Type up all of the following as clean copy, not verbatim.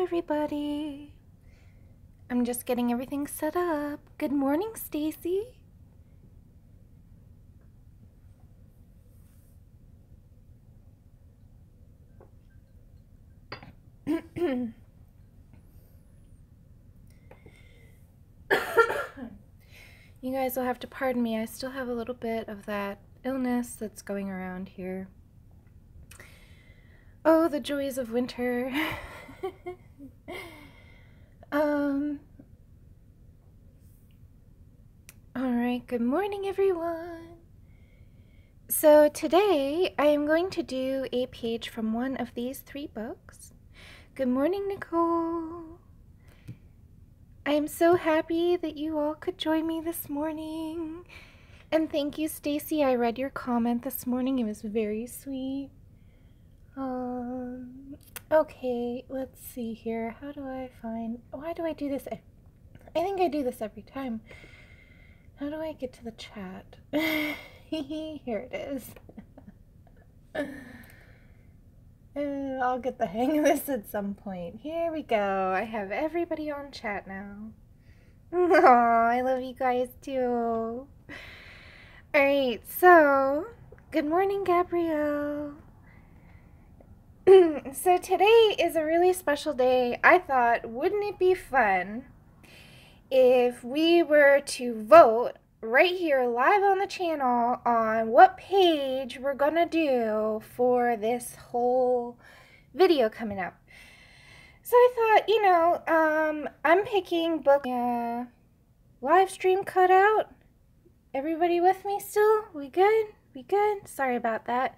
everybody. I'm just getting everything set up. Good morning, Stacy. You guys will have to pardon me. I still have a little bit of that illness that's going around here. Oh, the joys of winter. Alright, good morning everyone. So today I am going to do a page from one of these 3 books. Good morning, Nicole. I am so happy that you all could join me this morning. And thank you, Stacy. I read your comment this morning. It was very sweet. Okay, let's see here. How do I find... Why do I do this? I think I do this every time. How do I get to the chat? Here it is. I'll get the hang of this at some point. Here we go. I have everybody on chat now. Oh, I love you guys too. Alright, so good morning, Gabrielle. So today is a really special day. I thought, wouldn't it be fun if we were to vote right here live on the channel on what page we're gonna do for this whole video coming up. So I thought, you know, I'm picking book live stream cutout. Everybody with me still? We good? We good? Sorry about that.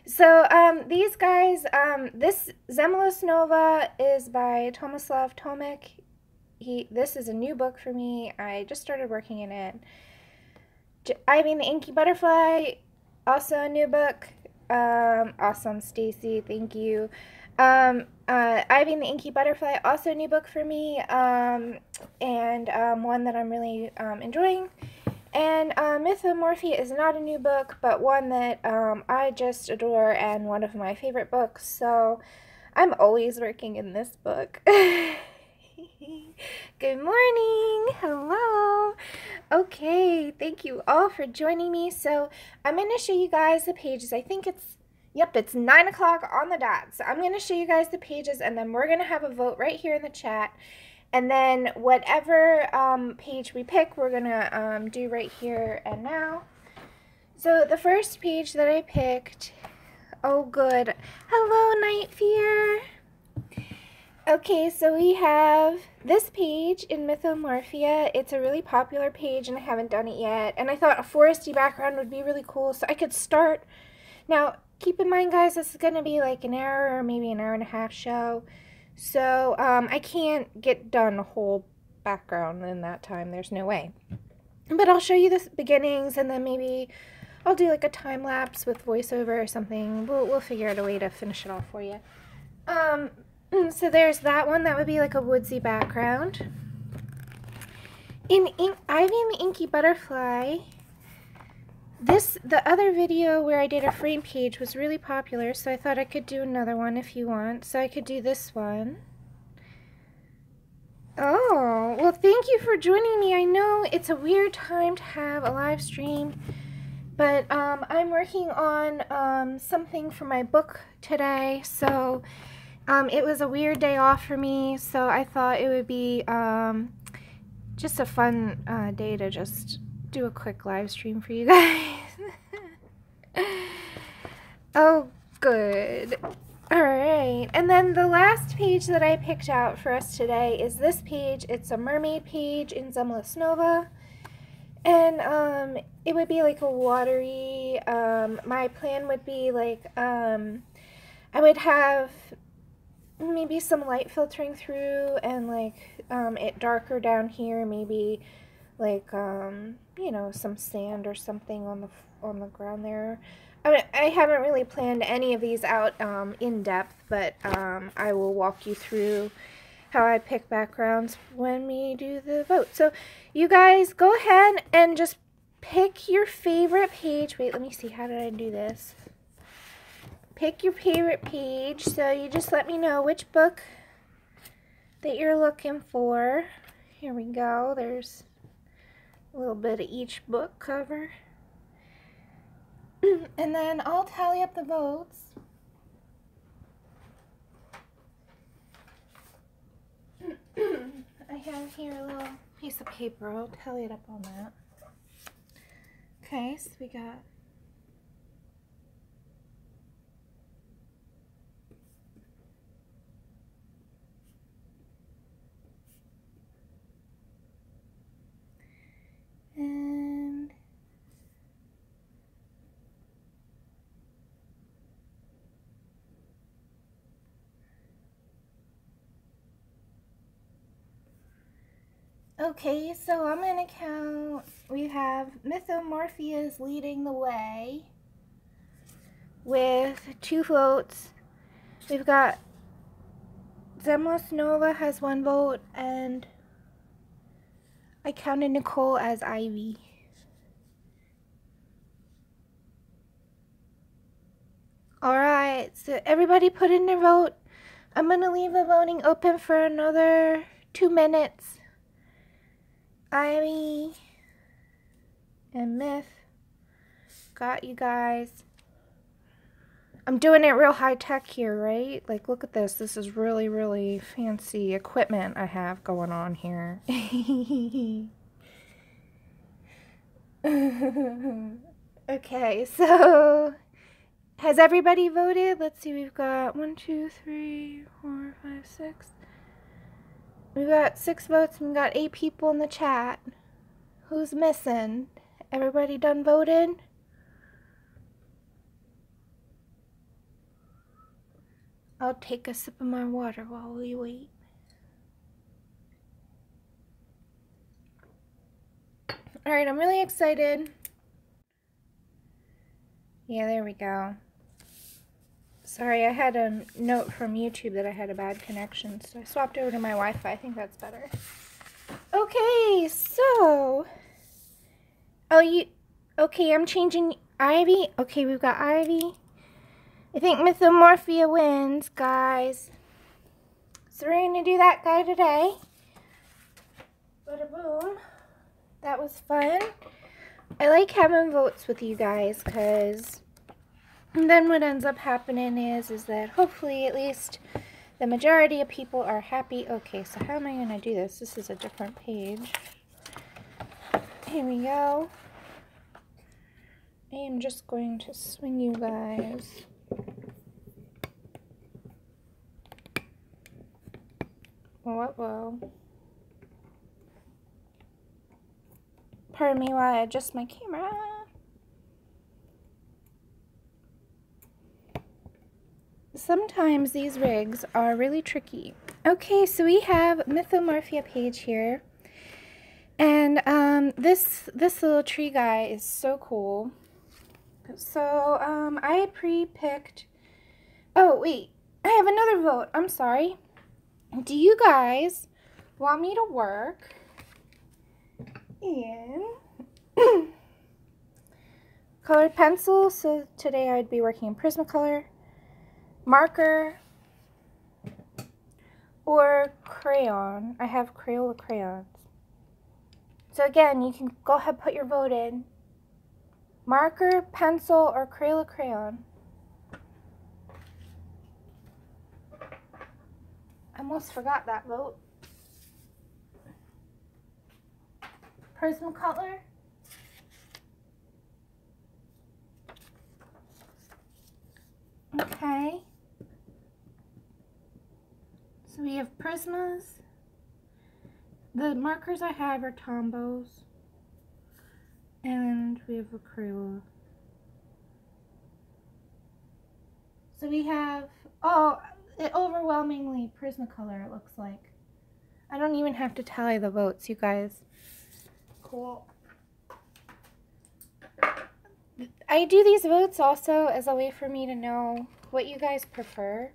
So these guys, this Zemlus Nova is by Tomislav Tomek. This is a new book for me. I just started working in it. Ivy and the Inky Butterfly, also a new book. Awesome, Stacy, thank you. Ivy and the Inky Butterfly, also a new book for me, and one that I'm really enjoying. And Mythomorphia is not a new book, but one that I just adore and one of my favorite books. So I'm always working in this book. Good morning. Hello. Okay, thank you all for joining me. So I'm going to show you guys the pages. I think it's, yep, it's 9 o'clock on the dot. So I'm going to show you guys the pages, and then we're going to have a vote right here in the chat. And then whatever page we pick, we're going to do right here and now. So the first page that I picked, oh good, hello Nightfeare. Okay, so we have this page in Mythomorphia. It's a really popular page and I haven't done it yet. And I thought a foresty background would be really cool, so I could start. Now, keep in mind guys, this is going to be like an hour or maybe an hour and a half show. So I can't get done a whole background in that time. There's no way. But I'll show you the beginnings, and then maybe I'll do like a time lapse with voiceover or something. We'll figure out a way to finish it all for you. So there's that one. That would be like a woodsy background. In Ivy and the Inky Butterfly, the other video where I did a frame page was really popular, so I thought I could do another one if you want. So I could do this one. Oh, well thank you for joining me. I know it's a weird time to have a live stream, but I'm working on something for my book today, so it was a weird day off for me, so I thought it would be just a fun day to just do a quick live stream for you guys. Oh, good. Alright, and then the last page that I picked out for us today is this page. It's a mermaid page in Zemlus Nova, and it would be like a watery, my plan would be like, I would have maybe some light filtering through and like it darker down here, maybe like you know, some sand or something on the ground there. I haven't really planned any of these out in depth, but I will walk you through how I pick backgrounds when we do the vote. So you guys go ahead and just pick your favorite page. Wait, let me see, how did I do this? pick your favorite page. So you just let me know which book that you're looking for. Here we go. There's a little bit of each book cover. And then I'll tally up the votes. I have here a little piece of paper. I'll tally it up on that. Okay, so we got and okay, so I'm gonna count. We have Mythomorphia is leading the way with 2 votes. We've got Zemlos Nova has 1 vote, and I counted Nicole as Ivy. Alright, so everybody put in their vote. I'm going to leave the voting open for another 2 minutes. Ivy and Myth got you guys. I'm doing it real high tech here, right? Like, look at this. This is really, really fancy equipment I have going on here. Okay, so has everybody voted? Let's see, we've got 1, 2, 3, 4, 5, 6. We've got 6 votes and we've got 8 people in the chat. Who's missing? Everybody done voted? I'll take a sip of my water while we wait. Alright, I'm really excited. Yeah, there we go. Sorry, I had a note from YouTube that I had a bad connection, so I swapped over to my Wi-Fi. I think that's better. Okay, so... Okay, I'm changing Ivy. Okay, we've got Ivy. I think Mythomorphia wins, guys. So we're going to do that guy today. Bada boom. That was fun. I like having votes with you guys, because then what ends up happening is that hopefully at least the majority of people are happy. Okay, so how am I going to do this? This is a different page. Here we go. I am just going to swing you guys. Whoa. Pardon me while I adjust my camera. Sometimes these rigs are really tricky. Okay, so we have Mythomorphia page here. And this little tree guy is so cool. So I pre-picked... Oh, wait. I have another vote. I'm sorry. Do you guys want me to work in colored pencil? So today I would be working in Prismacolor, marker, or crayon. I have Crayola crayons. So again, you can go ahead and put your vote in. Marker, pencil, or Crayola crayon. I almost forgot that vote. Prismacolor. Okay. So we have Prismas. The markers I have are Tombos. And we have a Crayola. So we have, overwhelmingly Prismacolor, it looks like. I don't even have to tally the votes, you guys. Cool. I do these votes also as a way for me to know what you guys prefer.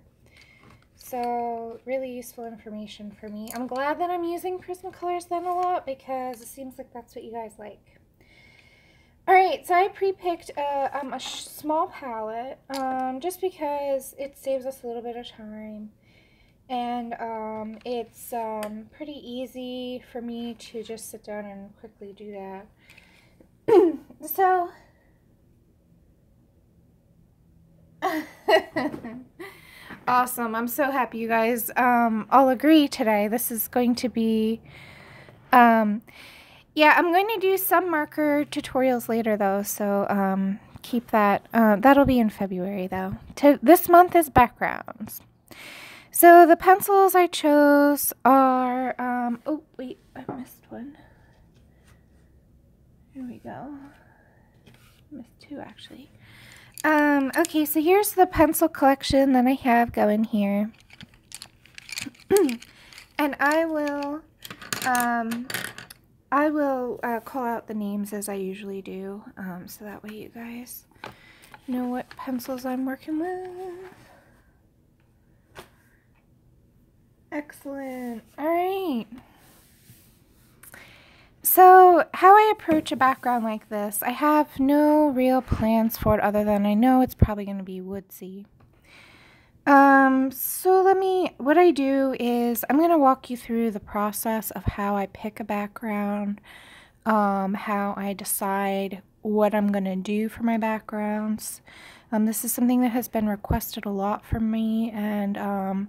So, really useful information for me. I'm glad that I'm using Prismacolors then a lot, because it seems like that's what you guys like. Alright, Alright, so I pre-picked a small palette, just because it saves us a little bit of time. And it's pretty easy for me to just sit down and quickly do that. So, awesome. I'm so happy you guys all agree today. This is going to be, yeah, I'm going to do some marker tutorials later though, so keep that. That'll be in February though. This month is backgrounds. So the pencils I chose are, oh wait, I missed one. Here we go. I missed two actually. Okay, so here's the pencil collection that I have going here. And I will call out the names as I usually do, so that way you guys know what pencils I'm working with. Excellent. Alright. So, how I approach a background like this, I have no real plans for it other than I know it's probably going to be woodsy. So what I do is I'm going to walk you through the process of how I pick a background, how I decide what I'm going to do for my backgrounds. This is something that has been requested a lot from me, and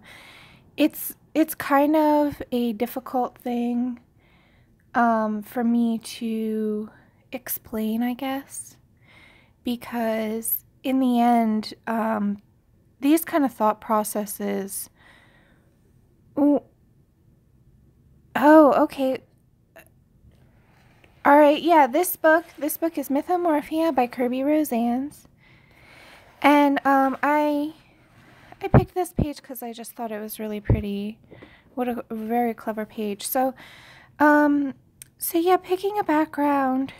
it's kind of a difficult thing for me to explain, I guess, because in the end, these kind of thought processes. Oh, okay. All right, yeah, this book is Mythomorphia by Kirby Rosannes, and I picked this page because I just thought it was really pretty. What a very clever page. So yeah, picking a background,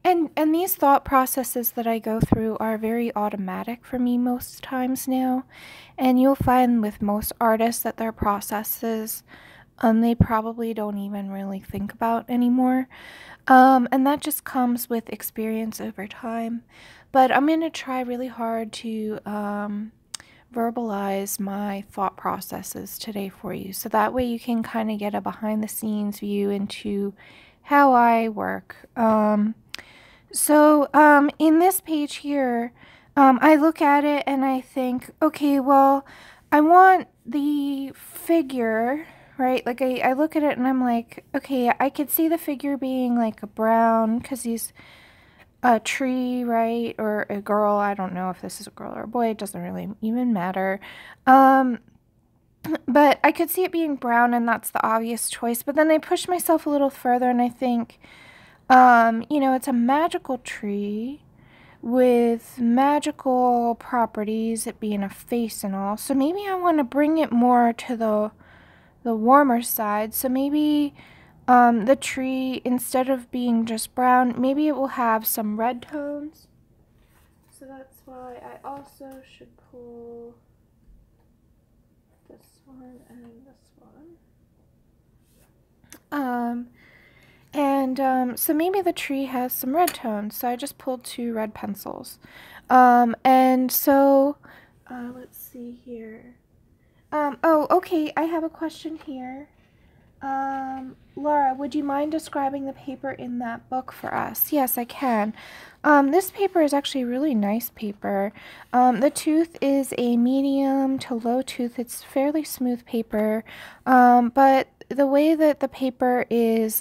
and these thought processes that I go through are very automatic for me most times now, and you'll find with most artists that their processes, they probably don't even really think about anymore, and that just comes with experience over time. But I'm going to try really hard to verbalize my thought processes today for you, so that way you can kind of get a behind the scenes view into how I work. So in this page here, I look at it and I think, okay, well, I want the figure, right? Like I look at it and I'm like, okay, I could see the figure being like a brown because he's a tree, right? Or a girl. I don't know if this is a girl or a boy. It doesn't really even matter. But I could see it being brown, and that's the obvious choice. But then I push myself a little further and I think, you know, it's a magical tree with magical properties, it being a face and all. So maybe I want to bring it more to the warmer side. So maybe the tree, instead of being just brown, maybe it will have some red tones. So that's why I also should pull this one and this one. So maybe the tree has some red tones. So I just pulled 2 red pencils. And so, let's see here. Oh, okay, I have a question here. Laura, would you mind describing the paper in that book for us? Yes, I can. This paper is actually really nice paper. The tooth is a medium to low tooth. It's fairly smooth paper, but the way that the paper is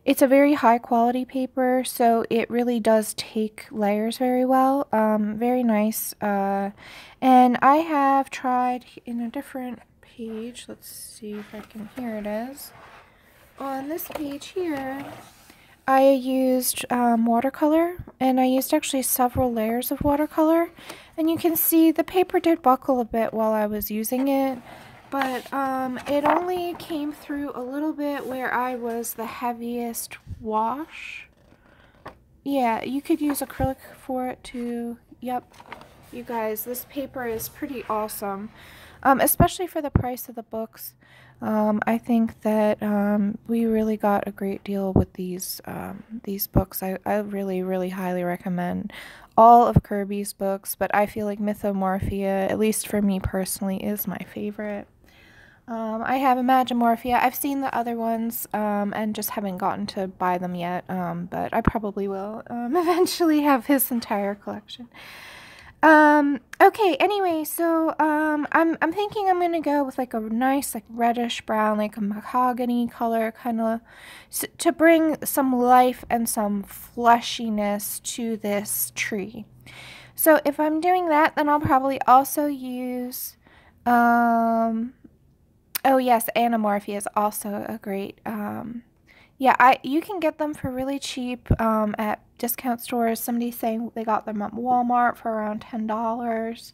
it's a very high quality paper, so it really does take layers very well. Very nice. And I have tried in a different page. Let's see if I can. Here it is. On this page here, I used watercolor, and I used actually several layers of watercolor. And you can see the paper did buckle a bit while I was using it. But it only came through a little bit where I was the heaviest wash. Yeah, you could use acrylic for it too. Yep, you guys, this paper is pretty awesome. especially for the price of the books. I think that we really got a great deal with these books. I really, really highly recommend all of Kirby's books, but I feel like Mythomorphia, at least for me personally, is my favorite. I have Imagimorphia. I've seen the other ones and just haven't gotten to buy them yet, but I probably will eventually have his entire collection. Okay, anyway, so, I'm thinking I'm gonna go with, like, a nice, like, reddish brown, like, a mahogany color, kind of, to bring some life and some fleshiness to this tree. So, if I'm doing that, then I'll probably also use, oh, yes, Anamorphia is also a great, yeah, you can get them for really cheap at discount stores. Somebody's saying they got them at Walmart for around $10.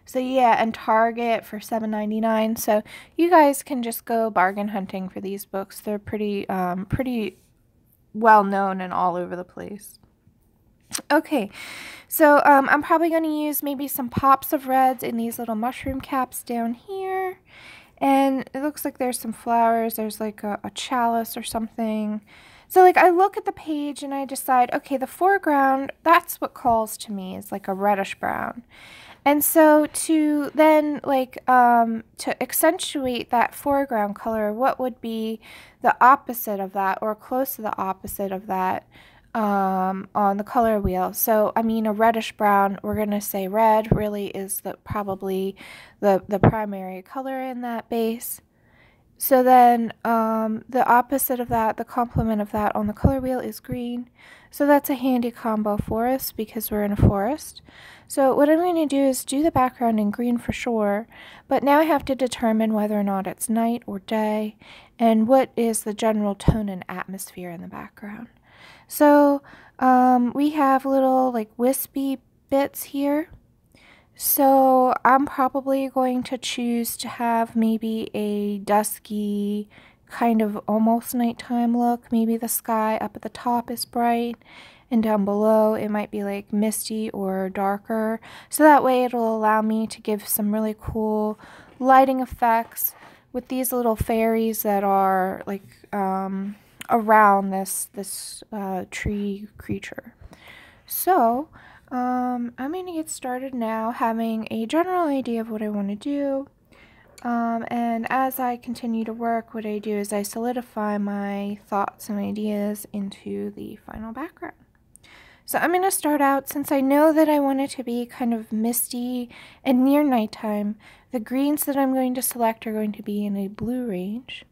So yeah, and Target for $7.99. So you guys can just go bargain hunting for these books. They're pretty well known and all over the place. Okay, so I'm probably going to use maybe some pops of reds in these little mushroom caps down here. And it looks like there's some flowers. There's like a chalice or something. So like I look at the page and I decide, okay, the foreground, that's what calls to me. It's like a reddish brown. And so to then like to accentuate that foreground color, what would be the opposite of that or close to the opposite of that on the color wheel? So I mean a reddish brown, we're gonna say red really is probably the primary color in that base. So then the opposite of that, the complement of that on the color wheel is green. So that's a handy combo for us because we're in a forest. So what I'm going to do is do the background in green for sure, but now I have to determine whether or not it's night or day and what is the general tone and atmosphere in the background. So we have little like wispy bits here. So I'm probably going to choose to have maybe a dusky, kind of almost nighttime look. Maybe the sky up at the top is bright and down below it might be like misty or darker. So that way it'll allow me to give some really cool lighting effects with these little fairies that are like around this tree creature. So I'm going to get started now having a general idea of what I want to do. And as I continue to work, what I do is I solidify my thoughts and ideas into the final background. So I'm going to start out, since I know that I want it to be kind of misty and near nighttime, the greens that I'm going to select are going to be in a blue range.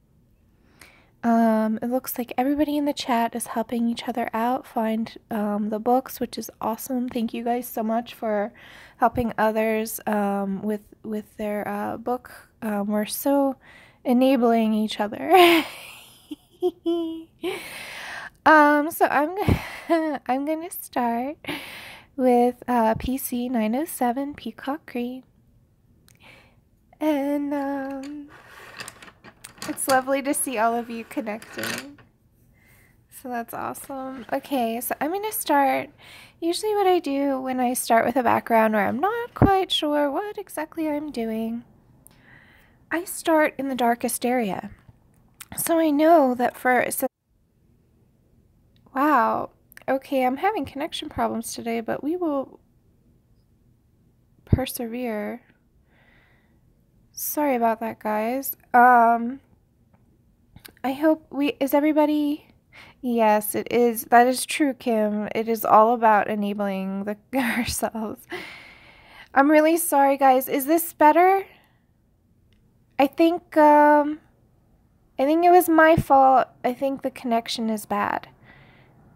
It looks like everybody in the chat is helping each other out find the books, which is awesome. Thank you guys so much for helping others with their book. We're so enabling each other. So I'm gonna start with PC 907 Peacock Green, and it's lovely to see all of you connecting. So that's awesome. Okay, so I'm going to start. Usually what I do when I start with a background where I'm not quite sure what exactly I'm doing, I start in the darkest area. So I know that wow. Okay, I'm having connection problems today, but we will persevere. Sorry about that, guys. I hope is everybody? Yes, it is. That is true, Kim. It is all about enabling ourselves. I'm really sorry, guys. Is this better? I think it was my fault. I think the connection is bad.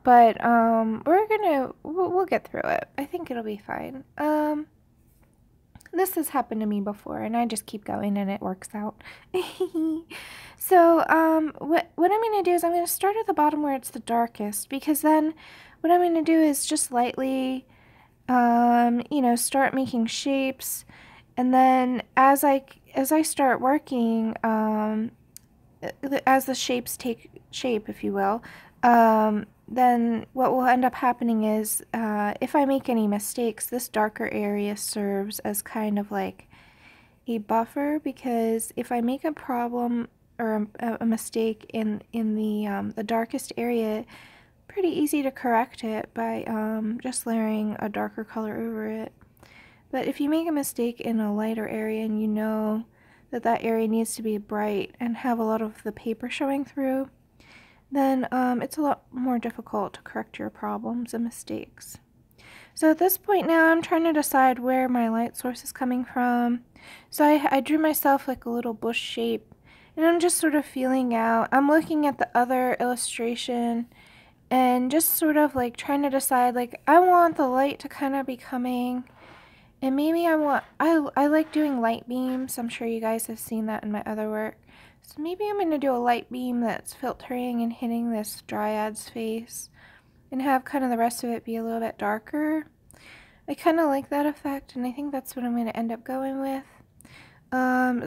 But we'll get through it. I think it'll be fine. This has happened to me before, and I just keep going, and it works out. So, what I'm going to do is I'm going to start at the bottom where it's the darkest, because then what I'm going to do is just lightly, start making shapes, and then as I start working, as the shapes take shape, if you will, then what will end up happening is if I make any mistakes, this darker area serves as kind of like a buffer, because if I make a problem or a mistake in the darkest area, pretty easy to correct it by just layering a darker color over it. But if you make a mistake in a lighter area and you know that that area needs to be bright and have a lot of the paper showing through, then it's a lot more difficult to correct your problems and mistakes. So at this point now, I'm trying to decide where my light source is coming from. So I drew myself like a little bush shape, and I'm just sort of feeling out. I'm looking at the other illustration and just sort of like trying to decide, like, I want the light to kind of be coming, and maybe I like doing light beams. I'm sure you guys have seen that in my other work. So maybe I'm going to do a light beam that's filtering and hitting this dryad's face, and have kind of the rest of it be a little bit darker. I kind of like that effect, and I think that's what I'm going to end up going with.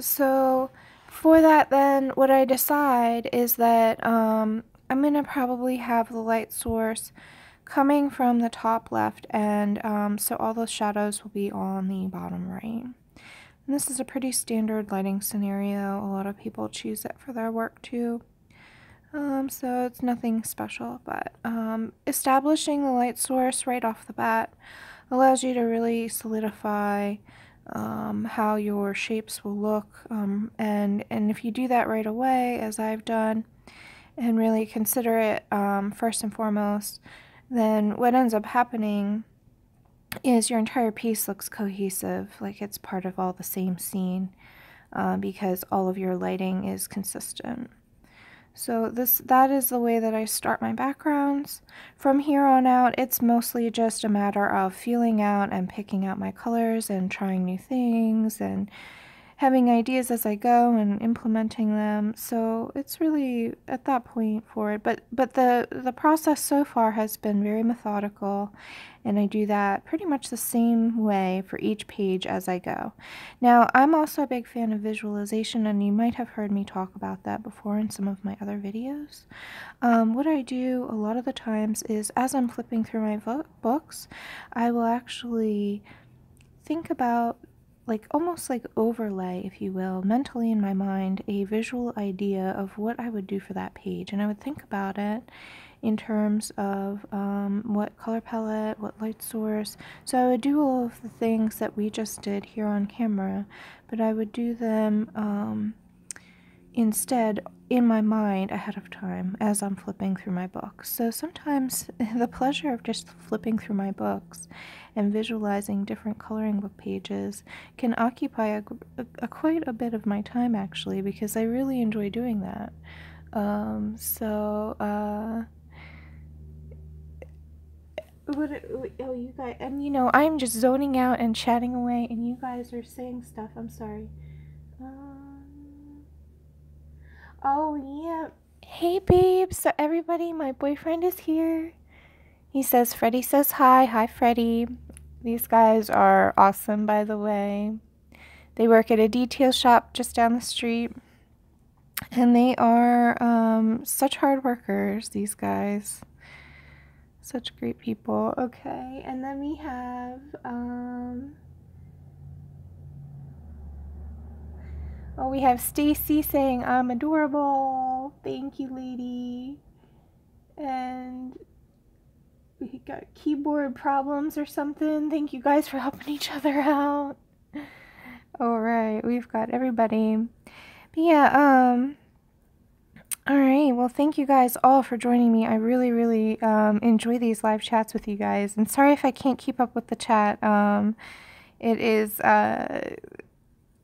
So for that, then what I decide is that I'm going to probably have the light source coming from the top left end, so all those shadows will be on the bottom right. And this is a pretty standard lighting scenario. A lot of people choose it for their work too. So it's nothing special, but establishing the light source right off the bat allows you to really solidify how your shapes will look, and if you do that right away, as I've done, and really consider it first and foremost, then what ends up happening is your entire piece looks cohesive, like it's part of all the same scene, because all of your lighting is consistent. So that is the way that I start my backgrounds. From here on out, it's mostly just a matter of feeling out and picking out my colors and trying new things and having ideas as I go and implementing them. So it's really at that point for it. But the process so far has been very methodical, and I do that pretty much the same way for each page as I go. Now, I'm also a big fan of visualization, and you might have heard me talk about that before in some of my other videos. What I do a lot of the times is, as I'm flipping through my books, I will actually think about, like, almost like overlay, if you will, mentally in my mind, a visual idea of what I would do for that page. And I would think about it in terms of what color palette, what light source. So I would do all of the things that we just did here on camera, but I would do them instead in my mind ahead of time as I'm flipping through my books. So sometimes the pleasure of just flipping through my books and visualizing different coloring book pages can occupy quite a bit of my time, actually, because I really enjoy doing that. Oh, you guys, and you know, I'm just zoning out and chatting away, and you guys are saying stuff. I'm sorry. Oh, yeah. Hey, babe. So, everybody, my boyfriend is here. He says, Freddie says hi. Hi, Freddie. These guys are awesome, by the way. They work at a detail shop just down the street. And they are such hard workers, these guys. Such great people. Okay, and then we have, oh, we have Stacy saying, I'm adorable. Thank you, lady. And we got keyboard problems or something. Thank you guys for helping each other out. Alright, we've got everybody. But yeah, alright, well, thank you guys all for joining me. I really, really enjoy these live chats with you guys. And sorry if I can't keep up with the chat. It is a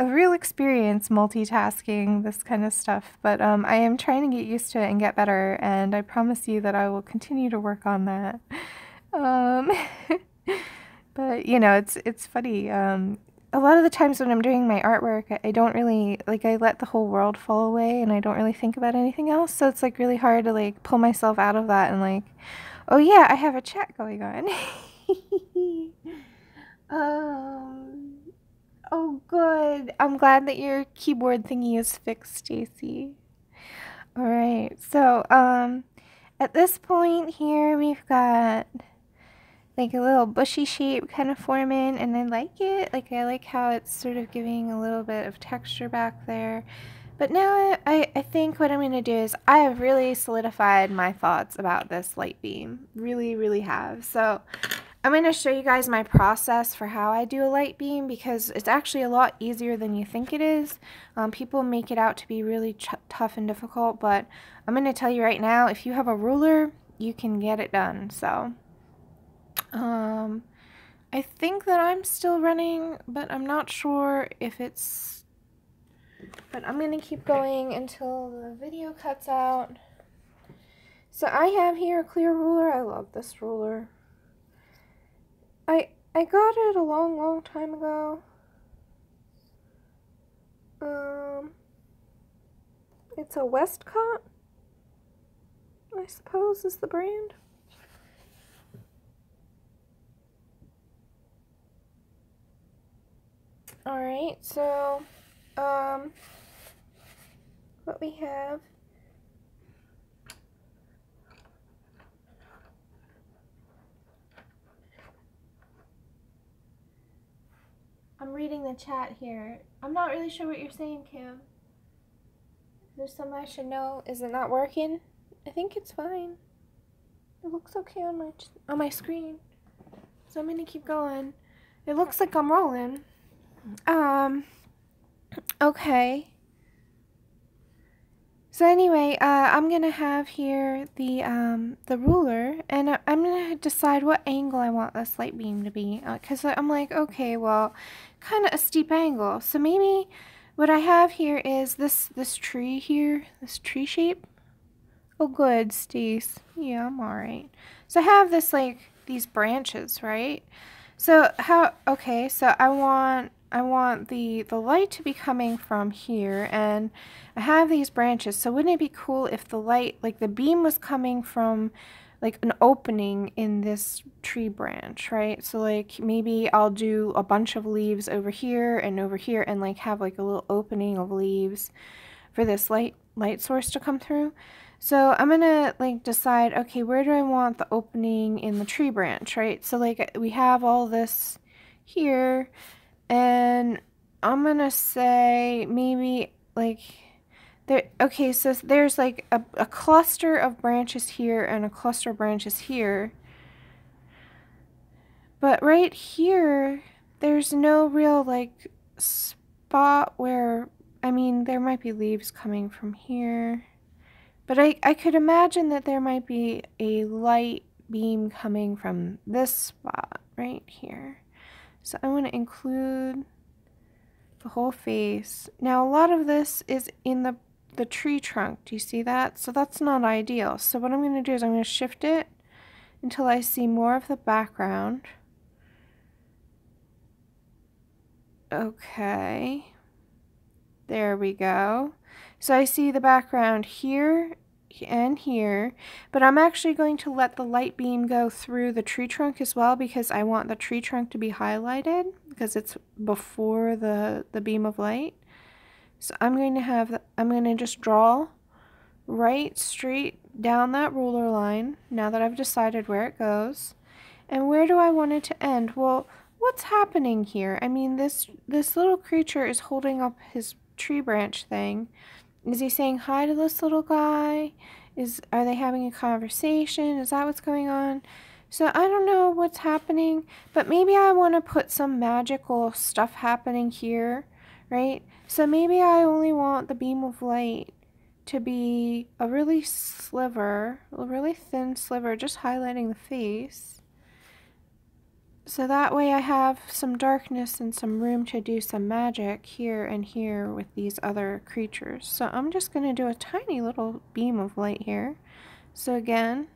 real experience multitasking this kind of stuff, but I am trying to get used to it and get better, and I promise you that I will continue to work on that. But you know, it's funny. A lot of the times when I'm doing my artwork, I don't really, like, I let the whole world fall away and I don't really think about anything else, so it's like really hard to like pull myself out of that and like, oh yeah, I have a chat going on. Oh, good. I'm glad that your keyboard thingy is fixed, Stacy. Alright, so, at this point here, we've got like a little bushy shape kind of forming, and I like it. Like, I like how it's sort of giving a little bit of texture back there. But now I think what I'm going to do is I have really solidified my thoughts about this light beam. Really, really have. So I'm going to show you guys my process for how I do a light beam, because it's actually a lot easier than you think it is. People make it out to be really tough and difficult, but I'm going to tell you right now, if you have a ruler, you can get it done. So I think that I'm still running, but I'm not sure if it's... But I'm going to keep going until the video cuts out. So I have here a clear ruler. I love this ruler. I got it a long time ago. It's a Westcott, I suppose is the brand. Alright, so what we have, I'm reading the chat here. I'm not really sure what you're saying, Kim. There's something I should know. Is it not working? I think it's fine. It looks okay on my screen. So I'm gonna keep going. It looks like I'm rolling. Okay. So anyway, I'm gonna have here the ruler, and I'm gonna decide what angle I want this light beam to be. Cause I'm like, okay, well, kind of a steep angle. So maybe what I have here is this tree here, this tree shape. Oh, good, Stace. Yeah, I'm alright. So I have this, like, these branches, right? So okay, so I want the light to be coming from here, and I have these branches. So wouldn't it be cool if the light, like the beam, was coming from like an opening in this tree branch, right? So like maybe I'll do a bunch of leaves over here, and like have like a little opening of leaves for this light source to come through. So I'm gonna like decide, okay, where do I want the opening in the tree branch, right? So like we have all this here, and I'm gonna say maybe like there. Okay, so there's like a cluster of branches here and a cluster of branches here, but right here there's no real like spot where, I mean, there might be leaves coming from here. But I could imagine that there might be a light beam coming from this spot right here. So I want to include the whole face. Now a lot of this is in the tree trunk. Do you see that? So that's not ideal. So what I'm going to do is I'm going to shift it until I see more of the background. Okay. There we go. So I see the background here and here, but I'm actually going to let the light beam go through the tree trunk as well, because I want the tree trunk to be highlighted because it's before the beam of light. So I'm going to just draw right straight down that ruler line now that I've decided where it goes. And where do I want it to end? Well, what's happening here? I mean, this little creature is holding up his tree branch thing. Is he saying hi to this little guy? Are they having a conversation? Is that what's going on? So I don't know what's happening, but maybe I want to put some magical stuff happening here, right? So maybe I only want the beam of light to be a really thin sliver, just highlighting the face. So that way I have some darkness and some room to do some magic here and here with these other creatures. So I'm just going to do a tiny little beam of light here. So again,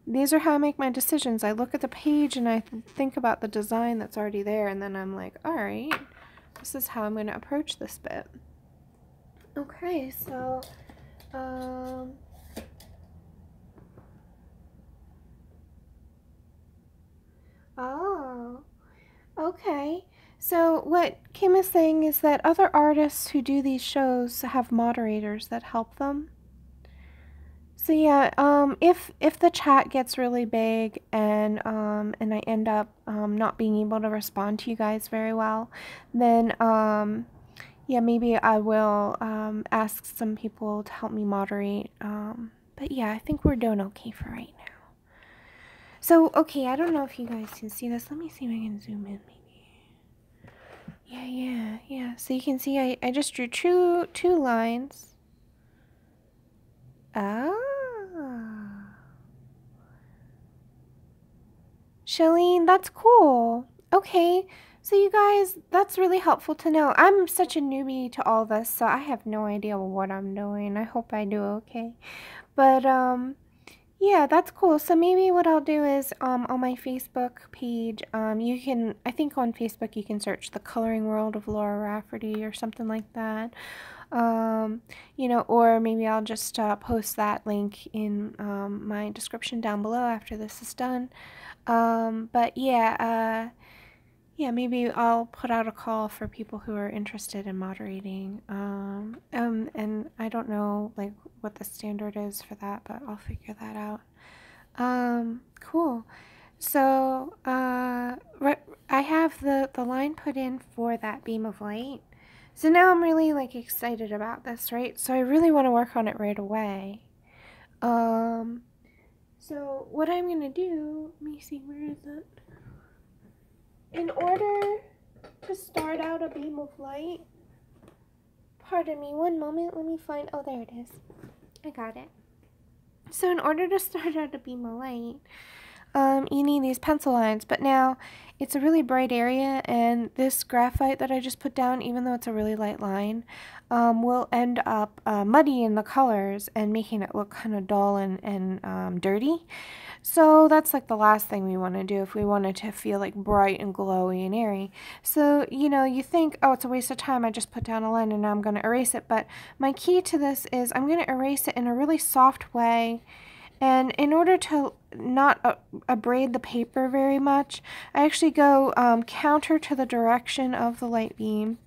these are how I make my decisions. I look at the page and I think about the design that's already there, and then I'm like, alright, this is how I'm going to approach this bit. Okay, so oh, okay. So what Kim is saying is that other artists who do these shows have moderators that help them. So yeah, if the chat gets really big and I end up not being able to respond to you guys very well, then yeah, maybe I will ask some people to help me moderate. But yeah, I think we're doing okay for right now. So okay, I don't know if you guys can see this. Let me see if I can zoom in maybe. Yeah. So you can see I just drew two lines. Ah. Shalene, that's cool. Okay, so you guys, that's really helpful to know. I'm such a newbie to all this, so I have no idea what I'm doing. I hope I do okay. But, yeah, that's cool. So maybe what I'll do is, on my Facebook page, you can, I think on Facebook you can search The Coloring World of Laura Rafferty or something like that. You know, or maybe I'll just post that link in my description down below after this is done. But yeah, yeah, maybe I'll put out a call for people who are interested in moderating. And I don't know like what the standard is for that, but I'll figure that out. Cool. So, I have the line put in for that beam of light. So now I'm really like excited about this, right? So I really want to work on it right away. So what I'm going to do, let me see, where is it? In order to start out a beam of light, pardon me, one moment, let me find, oh, there it is. I got it. So in order to start out a beam of light, you need these pencil lines, but now it's a really bright area, and this graphite that I just put down, even though it's a really light line, will end up muddying the colors and making it look kind of dull and dirty. So that's like the last thing we want to do if we want it to feel like bright and glowy and airy. So, you know, you think, oh, it's a waste of time, I just put down a line and now I'm going to erase it, but my key to this is I'm going to erase it in a really soft way. And in order to not abrade the paper very much, I actually go counter to the direction of the light beam.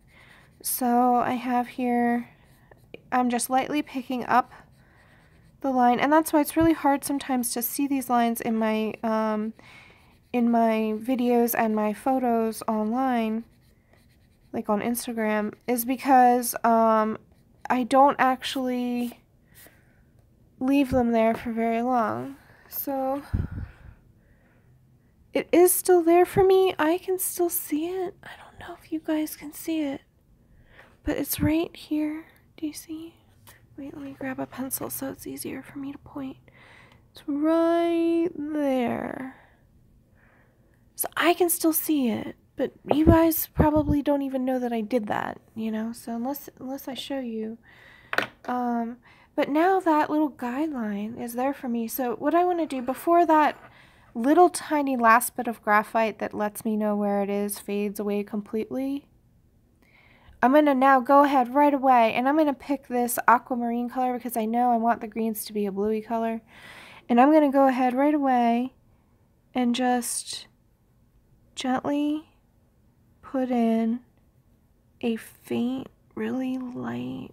So I have here, I'm just lightly picking up the line, and that's why it's really hard sometimes to see these lines in my videos and my photos online, like on Instagram, is because I don't actually leave them there for very long. So it is still there for me. I can still see it. I don't know if you guys can see it, but it's right here. Do you see? Wait, let me grab a pencil so it's easier for me to point. It's right there. So I can still see it, but you guys probably don't even know that I did that, you know? So unless I show you. But now that little guideline is there for me. So what I want to do before that little tiny last bit of graphite that lets me know where it is fades away completely, I'm going to now go ahead right away and I'm going to pick this aquamarine color because I know I want the greens to be a bluey color. And I'm going to go ahead right away and just gently put in a faint, really light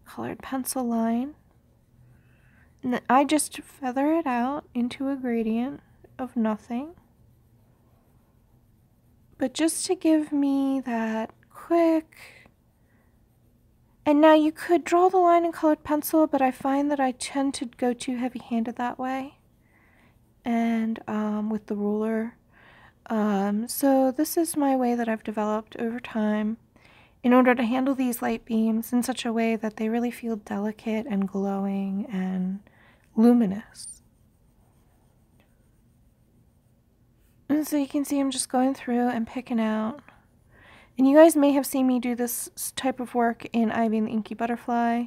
colored pencil line. And then I just feather it out into a gradient of nothing. But just to give me that quick. And now you could draw the line in colored pencil, but I find that I tend to go too heavy-handed that way. And with the ruler. So this is my way that I've developed over time in order to handle these light beams in such a way that they really feel delicate and glowing and luminous. And so you can see I'm just going through and picking out. And you guys may have seen me do this type of work in Ivy and the Inky Butterfly.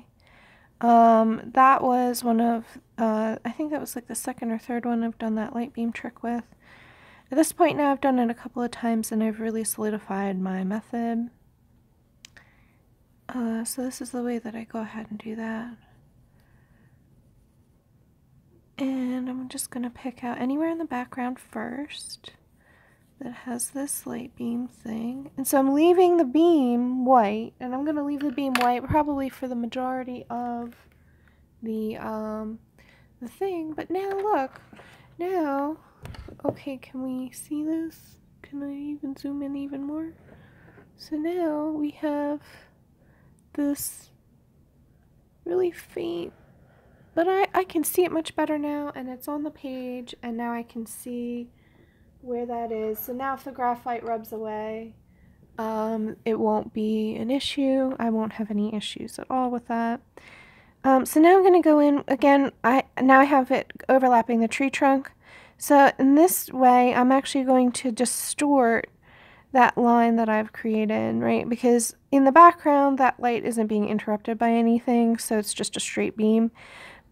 That was one of, I think that was like the second or third one I've done that light beam trick with. At this point now I've done it a couple of times and I've really solidified my method. So this is the way that I go ahead and do that. And I'm just going to pick out anywhere in the background first that has this light beam thing. And so I'm leaving the beam white, and I'm going to leave the beam white probably for the majority of the the thing, but now look, now, okay, can we see this? Can I even zoom in even more? So now we have this really faint, but I can see it much better now, and it's on the page, and now I can see where that is. So now if the graphite rubs away, it won't be an issue. I won't have any issues at all with that. So now I'm going to go in again. Now I have it overlapping the tree trunk. So in this way, I'm actually going to distort that line that I've created, right? Because in the background, that light isn't being interrupted by anything, so it's just a straight beam.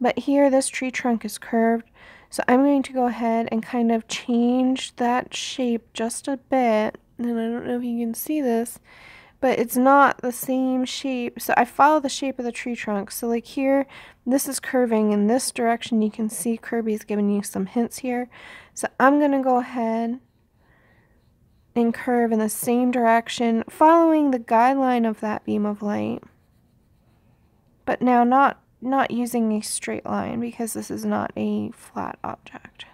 But here, this tree trunk is curved, so I'm going to go ahead and kind of change that shape just a bit. And I don't know if you can see this, but it's not the same shape. So I follow the shape of the tree trunk. So like here, this is curving in this direction. You can see Kirby's giving you some hints here. So I'm going to go ahead and curve in the same direction, following the guideline of that beam of light. But now not using a straight line, because this is not a flat object.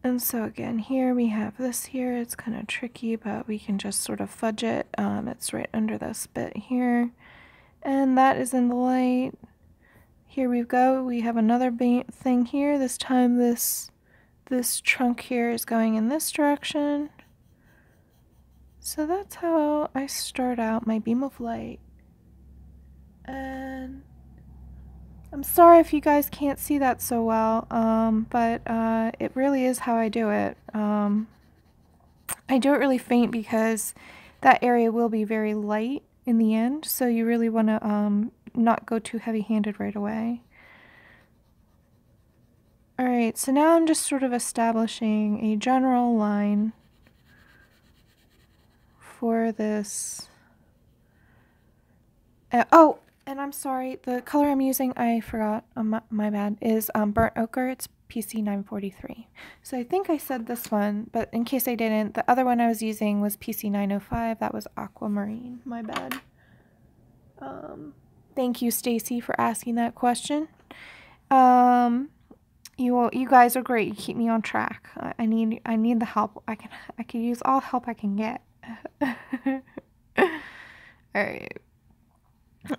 And so again, here we have this here. It's kind of tricky, but we can just sort of fudge it. It's right under this bit here. And that is in the light. Here we go. We have another thing here. This time this trunk here is going in this direction. So that's how I start out my beam of light. And I'm sorry if you guys can't see that so well, but it really is how I do it. I do it really faint because that area will be very light in the end, so you really want to not go too heavy-handed right away. Alright, so now I'm just sort of establishing a general line for this. Oh! And I'm sorry, the color I'm using, I forgot, my bad, is Burnt Ochre. It's PC 943. So I think I said this one, but in case I didn't, the other one I was using was PC 905. That was Aquamarine. My bad. Thank you, Stacy, for asking that question. You guys are great. You keep me on track. I need the help. I can use all help I can get. All right.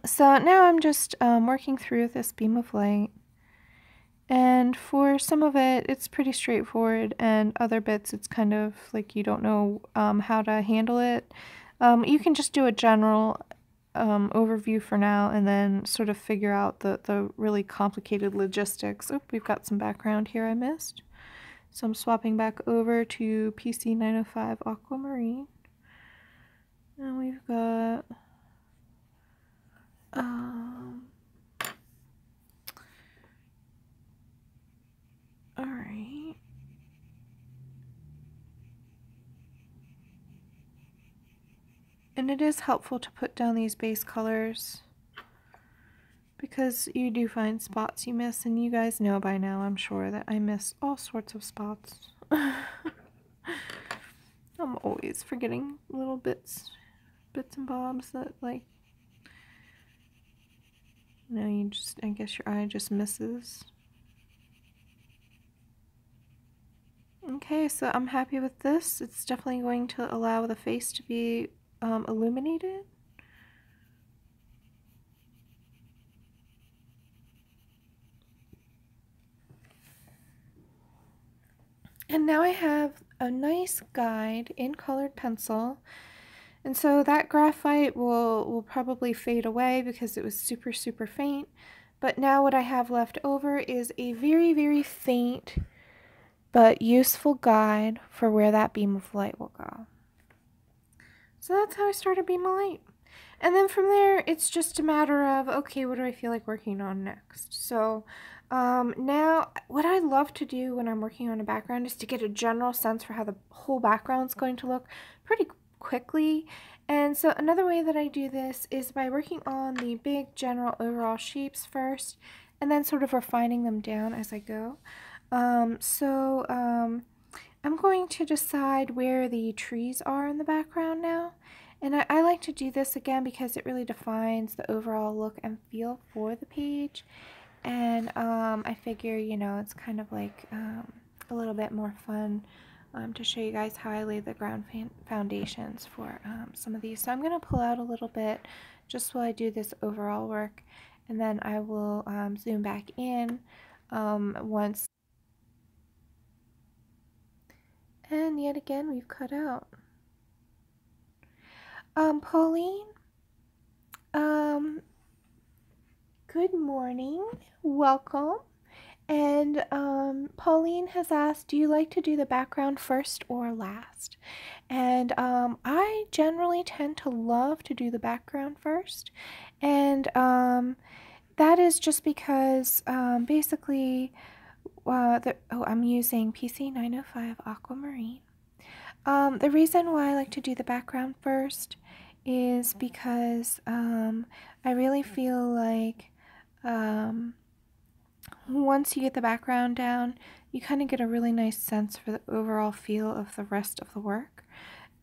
So now I'm just working through this beam of light, and for some of it it's pretty straightforward, and other bits it's kind of like you don't know how to handle it. You can just do a general overview for now, and then sort of figure out the really complicated logistics. Oh, we've got some background here I missed. So I'm swapping back over to PC 905 Aquamarine, and we've got alright. And it is helpful to put down these base colors, because you do find spots you miss, and you guys know by now, I'm sure, that I miss all sorts of spots. I'm always forgetting little bits and bobs that, like, you just, I guess your eye just misses. Okay, so I'm happy with this. It's definitely going to allow the face to be illuminated. And now I have a nice guide in colored pencil. And so that graphite will probably fade away because it was super, super faint. But now what I have left over is a very, very faint but useful guide for where that beam of light will go. So that's how I start a beam of light. And then from there, it's just a matter of, okay, what do I feel like working on next? So now what I love to do when I'm working on a background is to get a general sense for how the whole background's going to look pretty quickly. And so another way that I do this is by working on the big general overall shapes first, and then sort of refining them down as I go. I'm going to decide where the trees are in the background now. And I like to do this again because it really defines the overall look and feel for the page. and I figure, you know, it's kind of like a little bit more fun to show you guys how I lay the ground foundations for some of these. So I'm going to pull out a little bit just while I do this overall work, and then I will zoom back in once. And yet again, we've cut out. Pauline, good morning, welcome. And Pauline has asked, do you like to do the background first or last? And I generally tend to love to do the background first. And that is just because basically, I'm using PC 905 Aquamarine. The reason why I like to do the background first is because I really feel like once you get the background down, you kind of get a really nice sense for the overall feel of the rest of the work.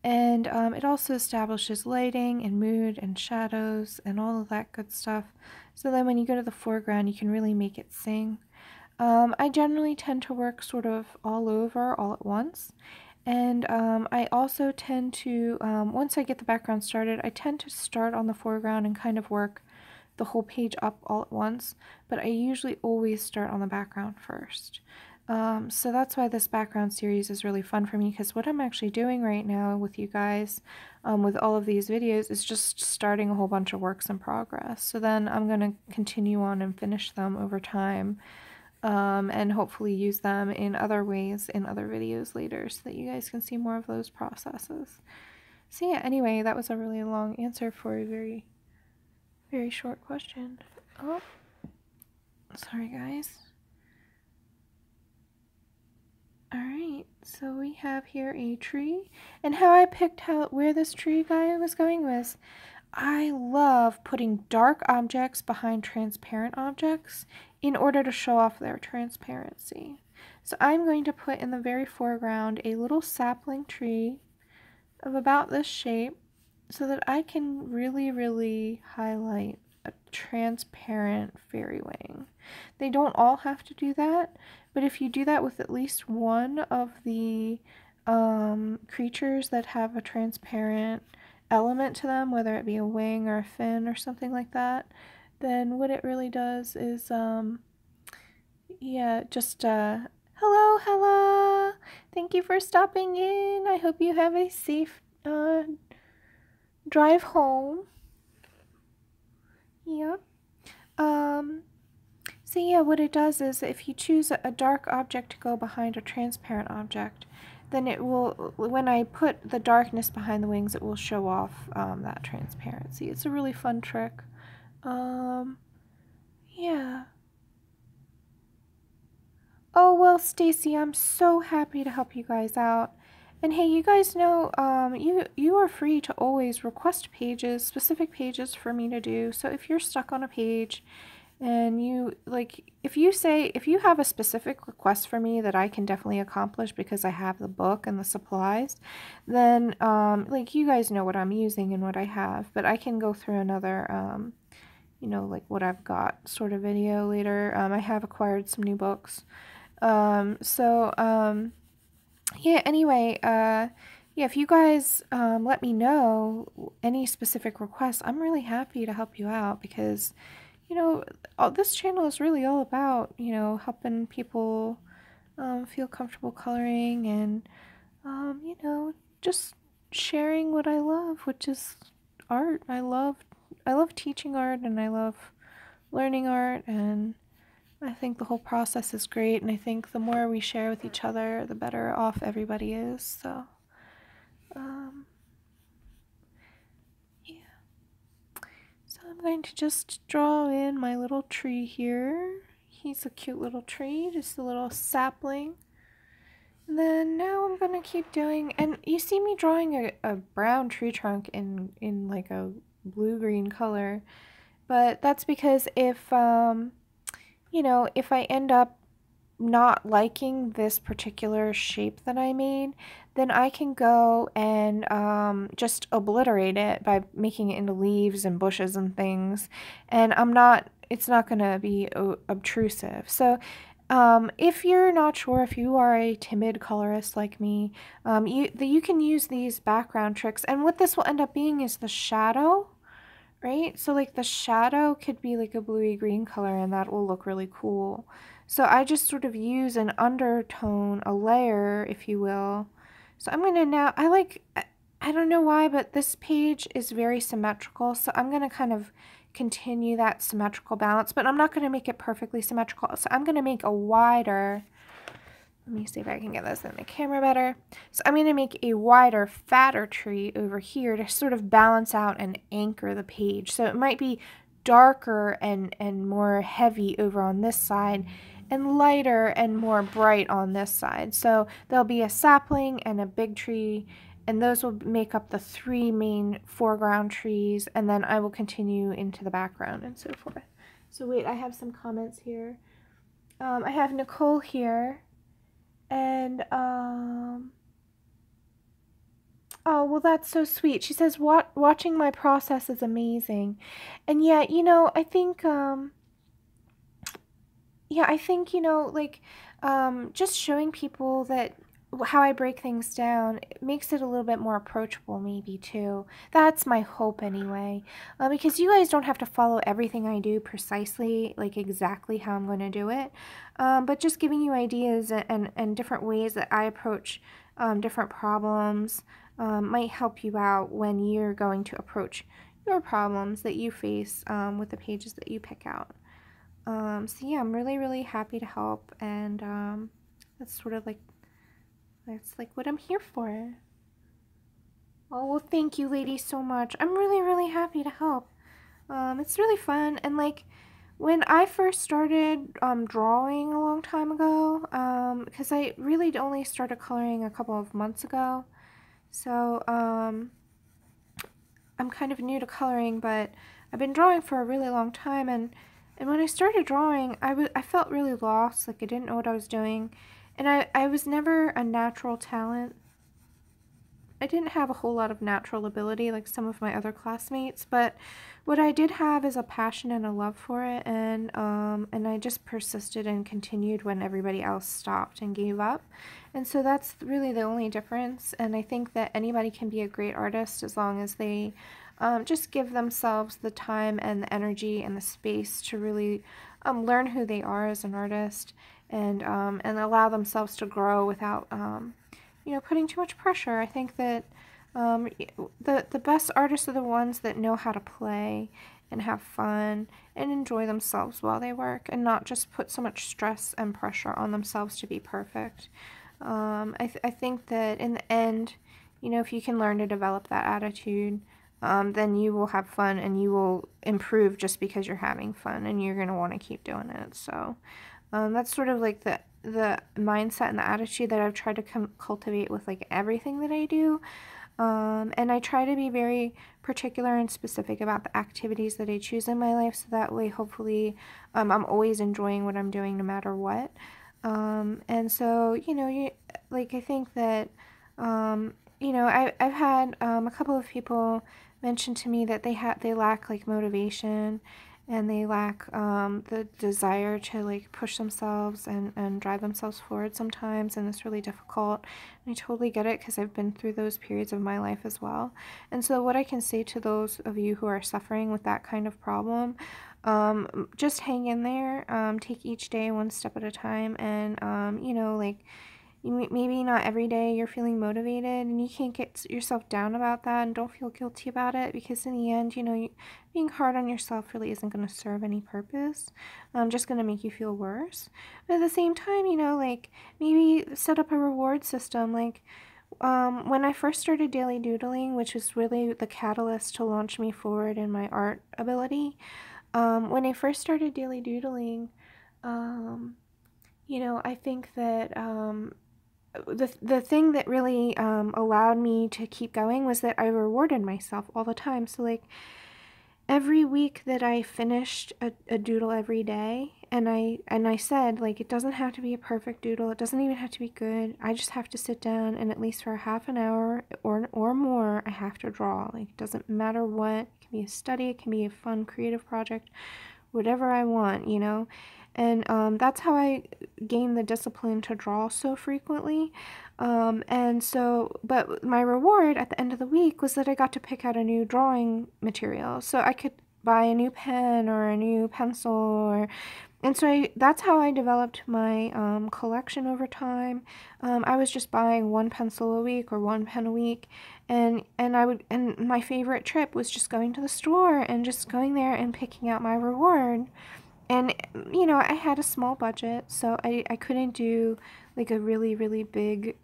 And it also establishes lighting and mood and shadows and all of that good stuff. So then when you go to the foreground, you can really make it sing. I generally tend to work sort of all over, all at once. And I also tend to, once I get the background started, I tend to start on the foreground and kind of work the whole page up all at once, but I usually always start on the background first. So that's why this background series is really fun for me, because what I'm actually doing right now with you guys, with all of these videos, is just starting a whole bunch of works in progress. So then I'm going to continue on and finish them over time. And hopefully use them in other ways in other videos later so that you guys can see more of those processes. So yeah, anyway, that was a really long answer for a very, very short question. Oh, sorry guys. Alright, so we have here a tree, and how I picked out where this tree guy was going was, I love putting dark objects behind transparent objects in order to show off their transparency. So I'm going to put in the very foreground a little sapling tree of about this shape so that I can really highlight a transparent fairy wing. They don't all have to do that, but if you do that with at least one of the creatures that have a transparent element to them, whether it be a wing or a fin or something like that, then what it really does is yeah, just hello, thank you for stopping in. I hope you have a safe drive home. Yep. So yeah, what it does is if you choose a dark object to go behind a transparent object, then it will, when I put the darkness behind the wings, it will show off that transparency. It's a really fun trick. Yeah. Oh, well, Stacy, I'm so happy to help you guys out. And hey, you guys know, you are free to always request pages, specific pages for me to do. So if you're stuck on a page and you, like, if you have a specific request for me that I can definitely accomplish because I have the book and the supplies, then, like, you guys know what I'm using and what I have, but I can go through another, you know, like what I've got sort of video later. I have acquired some new books. Yeah, anyway, yeah, if you guys let me know any specific requests, I'm really happy to help you out because, you know, this channel is really all about, you know, helping people feel comfortable coloring and, you know, just sharing what I love, which is art. I love teaching art and I love learning art, and I think the whole process is great, and I think the more we share with each other, the better off everybody is. So, yeah. So I'm going to just draw in my little tree here. He's a cute little tree, just a little sapling. And then now I'm going to keep doing, and you see me drawing a brown tree trunk in like a blue-green color, but that's because if, you know, if I end up not liking this particular shape that I made, then I can go and just obliterate it by making it into leaves and bushes and things. And I'm not it's not going to be obtrusive. So if you're not sure, if you are a timid colorist like me, you can use these background tricks. And what this will end up being is the shadow, right? So like the shadow could be like a bluey green color, and that will look really cool. So I just sort of use an undertone, a layer, if you will. So I'm going to now, I don't know why, but this page is very symmetrical. So I'm going to kind of continue that symmetrical balance, but I'm not going to make it perfectly symmetrical. So I'm going to make a wider, let me see if I can get this in the camera better. So I'm going to make a wider, fatter tree over here to sort of balance out and anchor the page. So it might be darker and more heavy over on this side, and lighter and more bright on this side. So there'll be a sapling and a big tree, and those will make up the 3 main foreground trees, and then I will continue into the background and so forth. So wait, I have some comments here. I have Nicole here, and oh, well, that's so sweet. She says, watching my process is amazing. And yeah, you know, I think, you know, like, just showing people that how I break things down, it makes it a little bit more approachable maybe too. That's my hope anyway, because you guys don't have to follow everything I do precisely, like exactly how I'm going to do it, but just giving you ideas and different ways that I approach different problems might help you out when you're going to approach your problems that you face with the pages that you pick out. So yeah, I'm really, really happy to help, and that's sort of like, that's like what I'm here for. Oh, well, thank you ladies so much. I'm really, really happy to help. It's really fun, and like, when I first started drawing a long time ago, because I really only started coloring a couple of months ago, so I'm kind of new to coloring, but I've been drawing for a really long time, and when I started drawing, I felt really lost, like I didn't know what I was doing, and I was never a natural talent. I didn't have a whole lot of natural ability like some of my other classmates, but what I did have is a passion and a love for it, and I just persisted and continued when everybody else stopped and gave up. And so that's really the only difference, and I think that anybody can be a great artist as long as they just give themselves the time and the energy and the space to really learn who they are as an artist, and allow themselves to grow without you know, putting too much pressure. I think that the best artists are the ones that know how to play and have fun and enjoy themselves while they work, and not just put so much stress and pressure on themselves to be perfect. I think that in the end, you know, if you can learn to develop that attitude, then you will have fun and you will improve just because you're having fun, and you're going to want to keep doing it. So that's sort of like the mindset and the attitude that I've tried to cultivate with like everything that I do. And I try to be very particular and specific about the activities that I choose in my life, so that way hopefully I'm always enjoying what I'm doing no matter what. And so, you know, I think that, you know, I've had a couple of people mention to me that they lack like motivation, and they lack the desire to like push themselves and drive themselves forward sometimes, and it's really difficult. And I totally get it, because I've been through those periods of my life as well. And so what I can say to those of you who are suffering with that kind of problem, just hang in there, take each day one step at a time, and you know, like, maybe not every day you're feeling motivated, and you can't get yourself down about that, and don't feel guilty about it, because in the end, you know, being hard on yourself really isn't going to serve any purpose. Just going to make you feel worse. But at the same time, you know, like, maybe set up a reward system. Like, when I first started daily doodling, which was really the catalyst to launch me forward in my art ability, when I first started daily doodling, you know, I think that the thing that really allowed me to keep going was that I rewarded myself all the time. So like, every week that I finished a doodle every day, and I said, like, it doesn't have to be a perfect doodle, it doesn't even have to be good, I just have to sit down, and at least for a half an hour or more, I have to draw. Like, it doesn't matter what, it can be a study, it can be a fun creative project, whatever I want, you know. And that's how I gained the discipline to draw so frequently. And so, but my reward at the end of the week was that I got to pick out a new drawing material. So I could buy a new pen or a new pencil, or and so that's how I developed my collection over time. I was just buying one pencil a week or one pen a week, and my favorite trip was just going to the store and just going there and picking out my reward. And, you know, I had a small budget, so I couldn't do like a really, really big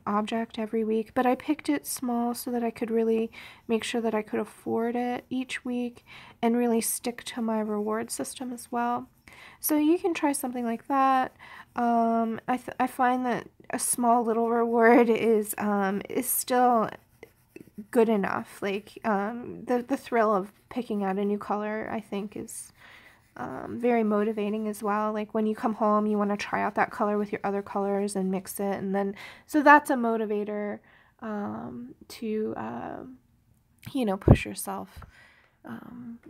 object every week, but I picked it small so that I could really make sure that I could afford it each week and really stick to my reward system as well. So you can try something like that. I find that a small little reward is still good enough. Like the thrill of picking out a new color, I think, is very motivating as well. Like when you come home, you want to try out that color with your other colors and mix it, and then so that's a motivator to you know, push yourself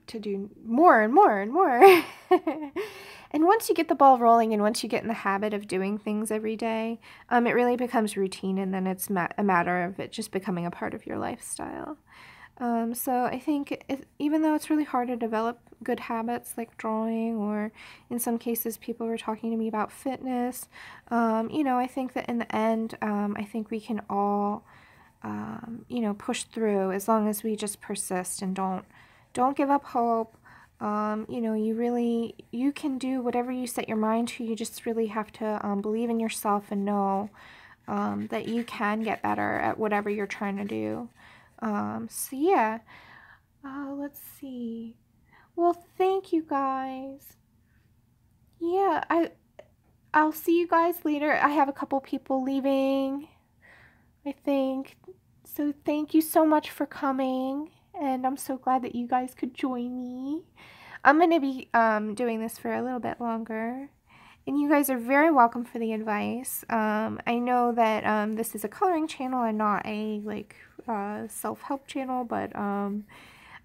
to do more and more and more. And once you get the ball rolling and once you get in the habit of doing things every day, it really becomes routine, and then it's a matter of it just becoming a part of your lifestyle. So I think even though it's really hard to develop good habits like drawing, or in some cases people were talking to me about fitness, you know, I think that in the end, I think we can all, you know, push through as long as we just persist and don't give up hope. You know, you can do whatever you set your mind to. You just really have to believe in yourself and know that you can get better at whatever you're trying to do. So yeah, let's see. Well, thank you guys. Yeah, I'll see you guys later. I have a couple people leaving, I think. So thank you so much for coming, and I'm so glad that you guys could join me. I'm going to be doing this for a little bit longer, and you guys are very welcome for the advice. I know that this is a coloring channel and not a like self-help channel, but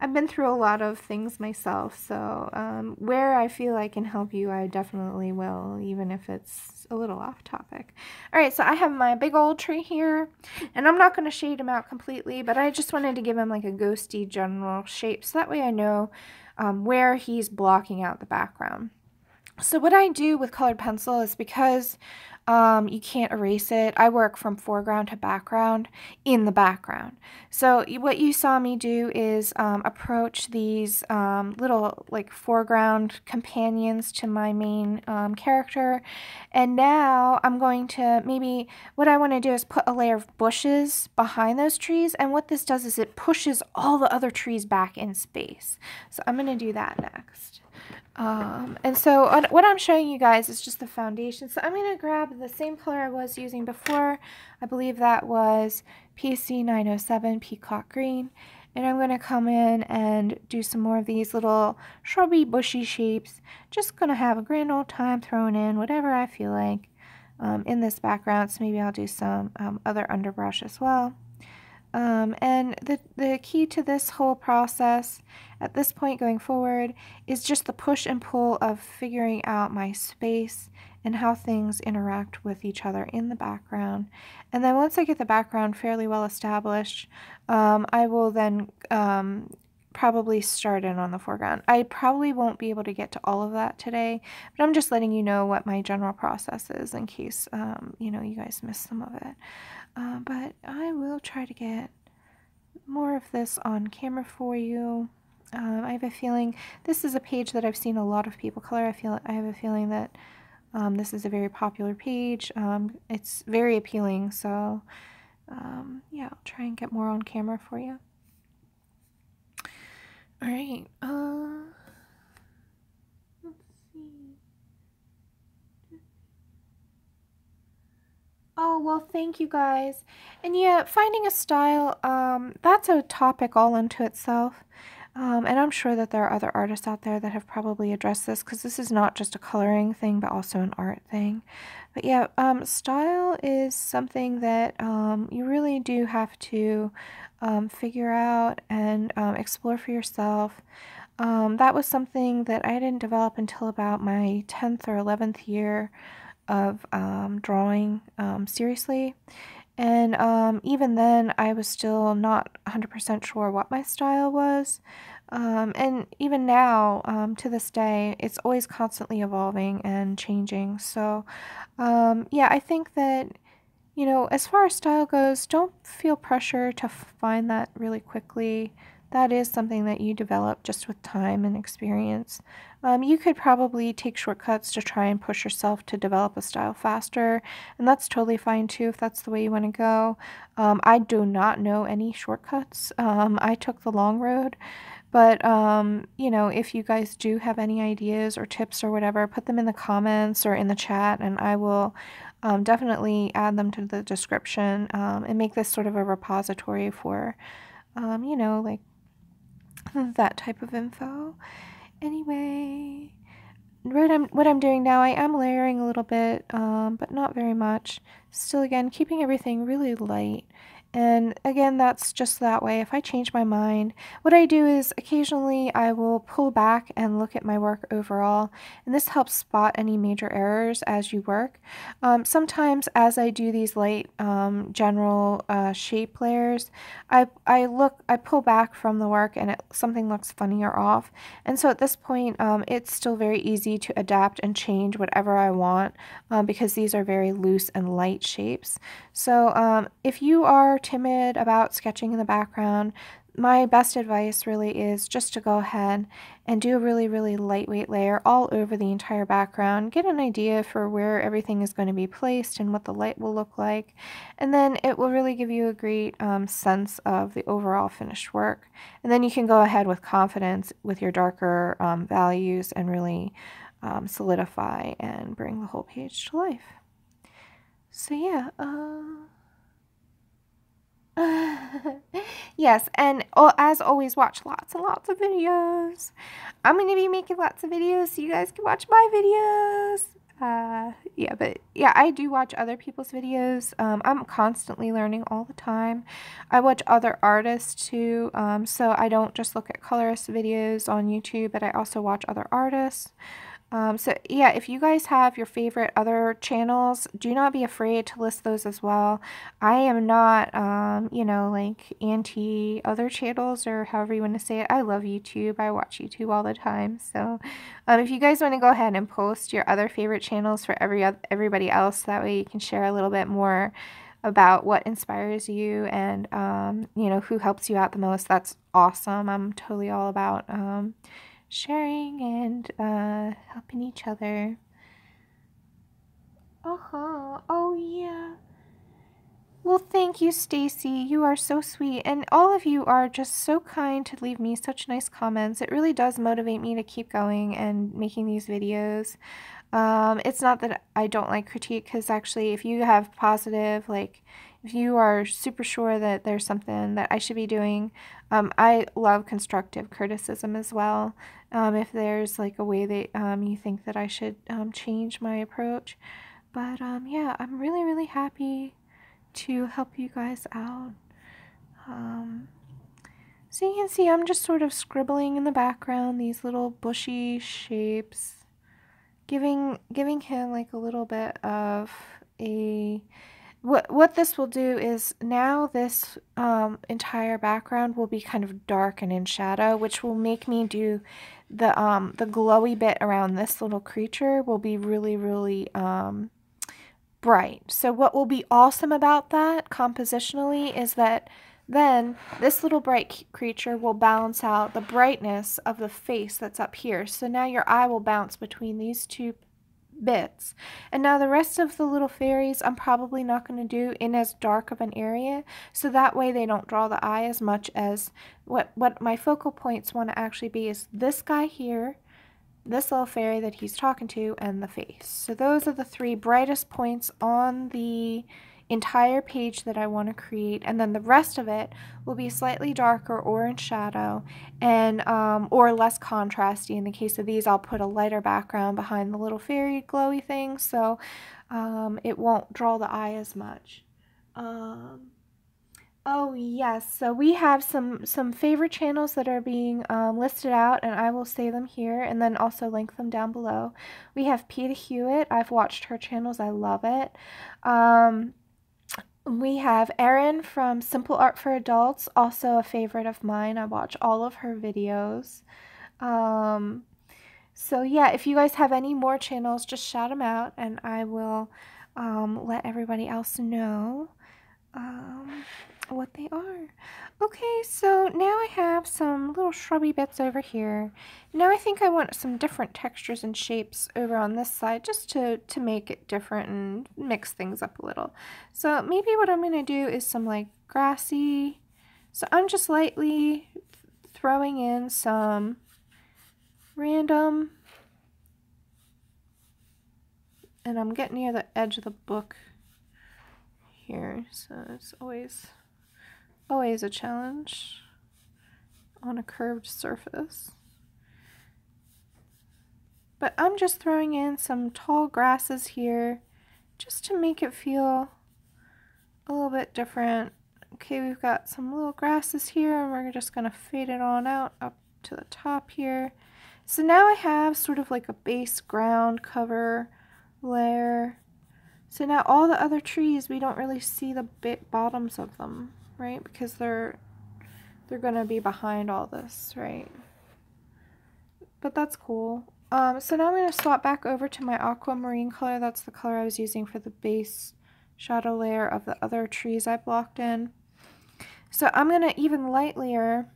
I've been through a lot of things myself, so where I feel I can help you, I definitely will, even if it's a little off topic. Alright, so I have my big old tree here, and I'm not going to shade him out completely, but I just wanted to give him like a ghosty general shape, so that way I know where he's blocking out the background. So what I do with colored pencil is, because you can't erase it, I work from foreground to background in the background. So what you saw me do is approach these little like foreground companions to my main character, and now I'm going to what I want to do is put a layer of bushes behind those trees, and what this does is it pushes all the other trees back in space. So I'm going to do that next. And so what I'm showing you guys is just the foundation. So I'm going to grab the same color I was using before. I believe that was PC 907 Peacock Green. And I'm going to come in and do some more of these little shrubby, bushy shapes. Just going to have a grand old time throwing in whatever I feel like in this background. So maybe I'll do some other underbrush as well. And the key to this whole process at this point going forward is just the push and pull of figuring out my space and how things interact with each other in the background. And then once I get the background fairly well established, I will then probably start in on the foreground. I probably won't be able to get to all of that today, but I'm just letting you know what my general process is in case you know, you guys missed some of it. But I will try to get more of this on camera for you. I have a feeling this is a page that I've seen a lot of people color. I have a feeling that this is a very popular page. It's very appealing, so yeah, I'll try and get more on camera for you. All right. Let's see. Oh, well, thank you guys. And yeah, finding a style, that's a topic all unto itself. And I'm sure that there are other artists out there that have probably addressed this, because this is not just a coloring thing, but also an art thing. But yeah, style is something that you really do have to figure out and explore for yourself. That was something that I didn't develop until about my 10th or 11th year of drawing seriously. And even then, I was still not 100% sure what my style was. And even now, to this day, it's always constantly evolving and changing. So, yeah, I think that, you know, as far as style goes, don't feel pressure to find that really quickly. That is something that you develop just with time and experience. You could probably take shortcuts to try and push yourself to develop a style faster, and that's totally fine too if that's the way you want to go. I do not know any shortcuts. I took the long road, but you know, if you guys do have any ideas or tips or whatever, put them in the comments or in the chat, and I will definitely add them to the description and make this sort of a repository for, you know, like that type of info. Anyway, what I'm doing now, I am layering a little bit, but not very much. Still, again, keeping everything really light. And again, that's just that way. If I change my mind, what I do is occasionally I will pull back and look at my work overall, and this helps spot any major errors as you work. Sometimes as I do these light general shape layers, I pull back from the work and something looks funny or off. And so at this point, it's still very easy to adapt and change whatever I want because these are very loose and light shapes. So if you are timid about sketching in the background, my best advice really is just to go ahead and do a really, really lightweight layer all over the entire background. Get an idea for where everything is going to be placed and what the light will look like. And then it will really give you a great sense of the overall finished work. And then you can go ahead with confidence with your darker values and really solidify and bring the whole page to life. So yeah, yes, and as always, watch lots and lots of videos. I'm going to be making lots of videos so you guys can watch my videos. Yeah, but yeah, I do watch other people's videos. I'm constantly learning all the time. I watch other artists too, so I don't just look at colorist videos on YouTube, but I also watch other artists. So yeah, if you guys have your favorite other channels, do not be afraid to list those as well. I am not, you know, like anti other channels or however you want to say it. I love YouTube. I watch YouTube all the time. So if you guys want to go ahead and post your other favorite channels for everybody else, that way you can share a little bit more about what inspires you and, you know, who helps you out the most. That's awesome. I'm totally all about, sharing and helping each other. Oh yeah. Well, thank you, Stacy. You are so sweet, and all of you are just so kind to leave me such nice comments. It really does motivate me to keep going and making these videos. It's not that I don't like critique, because actually, if you have positive, like, if you are super sure that there's something that I should be doing, I love constructive criticism as well. If there's like a way that you think that I should change my approach. But yeah, I'm really, really happy to help you guys out. So you can see I'm just sort of scribbling in the background these little bushy shapes, giving him like a little bit of a what this will do is now this entire background will be kind of dark and in shadow, which will make me do the glowy bit around this little creature will be really, really bright. So what will be awesome about that compositionally is that then this little bright creature will balance out the brightness of the face that's up here. So now your eye will bounce between these two bits. And now the rest of the little fairies I'm probably not going to do in as dark of an area, so that way they don't draw the eye as much as what my focal points want to actually be is this guy here, this little fairy that he's talking to, and the face. So those are the three brightest points on the entire page that I want to create, and then the rest of it will be slightly darker or in shadow and or less contrasty. In the case of these, I'll put a lighter background behind the little fairy glowy thing, so it won't draw the eye as much. Oh yes, so we have some favorite channels that are being listed out, and I will say them here and then also link them down below. We have Peta Hewitt. I've watched her channels. I love it. We have Erin from Simple Art for Adults, also a favorite of mine. I watch all of her videos. So yeah, if you guys have any more channels, just shout them out, and I will let everybody else know what they are. Okay, so now I have some little shrubby bits over here. Now I think I want some different textures and shapes over on this side, just to make it different and mix things up a little. So maybe what I'm going to do is some like grassy. So I'm just lightly throwing in some random, and I'm getting near the edge of the book here, so it's always a challenge on a curved surface. But I'm just throwing in some tall grasses here just to make it feel a little bit different. Okay, we've got some little grasses here, and we're just going to fade it on out up to the top here. So now I have sort of like a base ground cover layer. So now all the other trees, we don't really see the bottoms of them, right? Because they're going to be behind all this, right? But that's cool. So now I'm going to swap back over to my aquamarine color. That's the color I was using for the base shadow layer of the other trees I blocked in. So I'm going to even lightlier,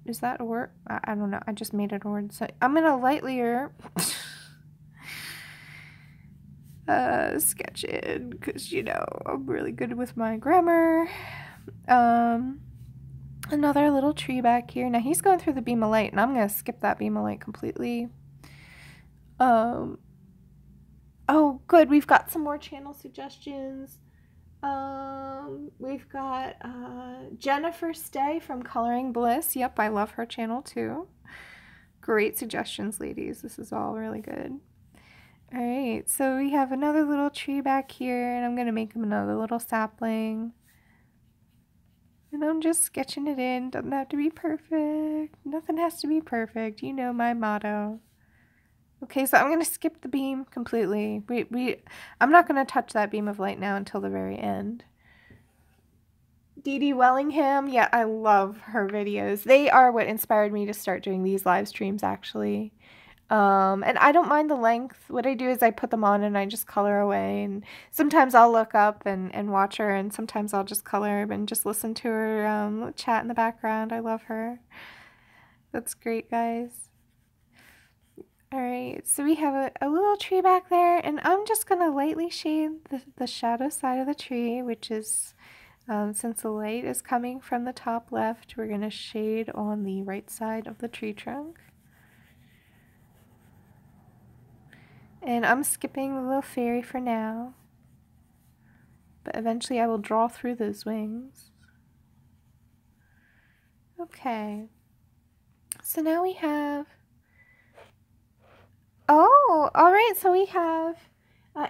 is that a word? I don't know. I just made it a word. So I'm going to lightlier sketch in, because, you know, I'm really good with my grammar. Another little tree back here. Now he's going through the beam of light, and I'm going to skip that beam of light completely. Oh, good. We've got some more channel suggestions. We've got Jennifer Stay from Coloring Bliss. Yep, I love her channel too. Great suggestions, ladies. This is all really good. Alright, so we have another little tree back here, and I'm going to make him another little sapling. And I'm just sketching it in. Doesn't have to be perfect. Nothing has to be perfect. You know my motto. Okay, so I'm going to skip the beam completely. I'm not going to touch that beam of light now until the very end. Dede Willingham, yeah, I love her videos. They are what inspired me to start doing these live streams, actually. And I don't mind the length. What I do is I put them on and I just color away, and sometimes I'll look up and watch her, and sometimes I'll just color and just listen to her chat in the background. I love her. That's great, guys. Alright, so we have a little tree back there, and I'm just going to lightly shade the shadow side of the tree, which is, since the light is coming from the top left, we're going to shade on the right side of the tree trunk. And I'm skipping the little fairy for now, but eventually I will draw through those wings. Okay, so now we have, oh, alright, so we have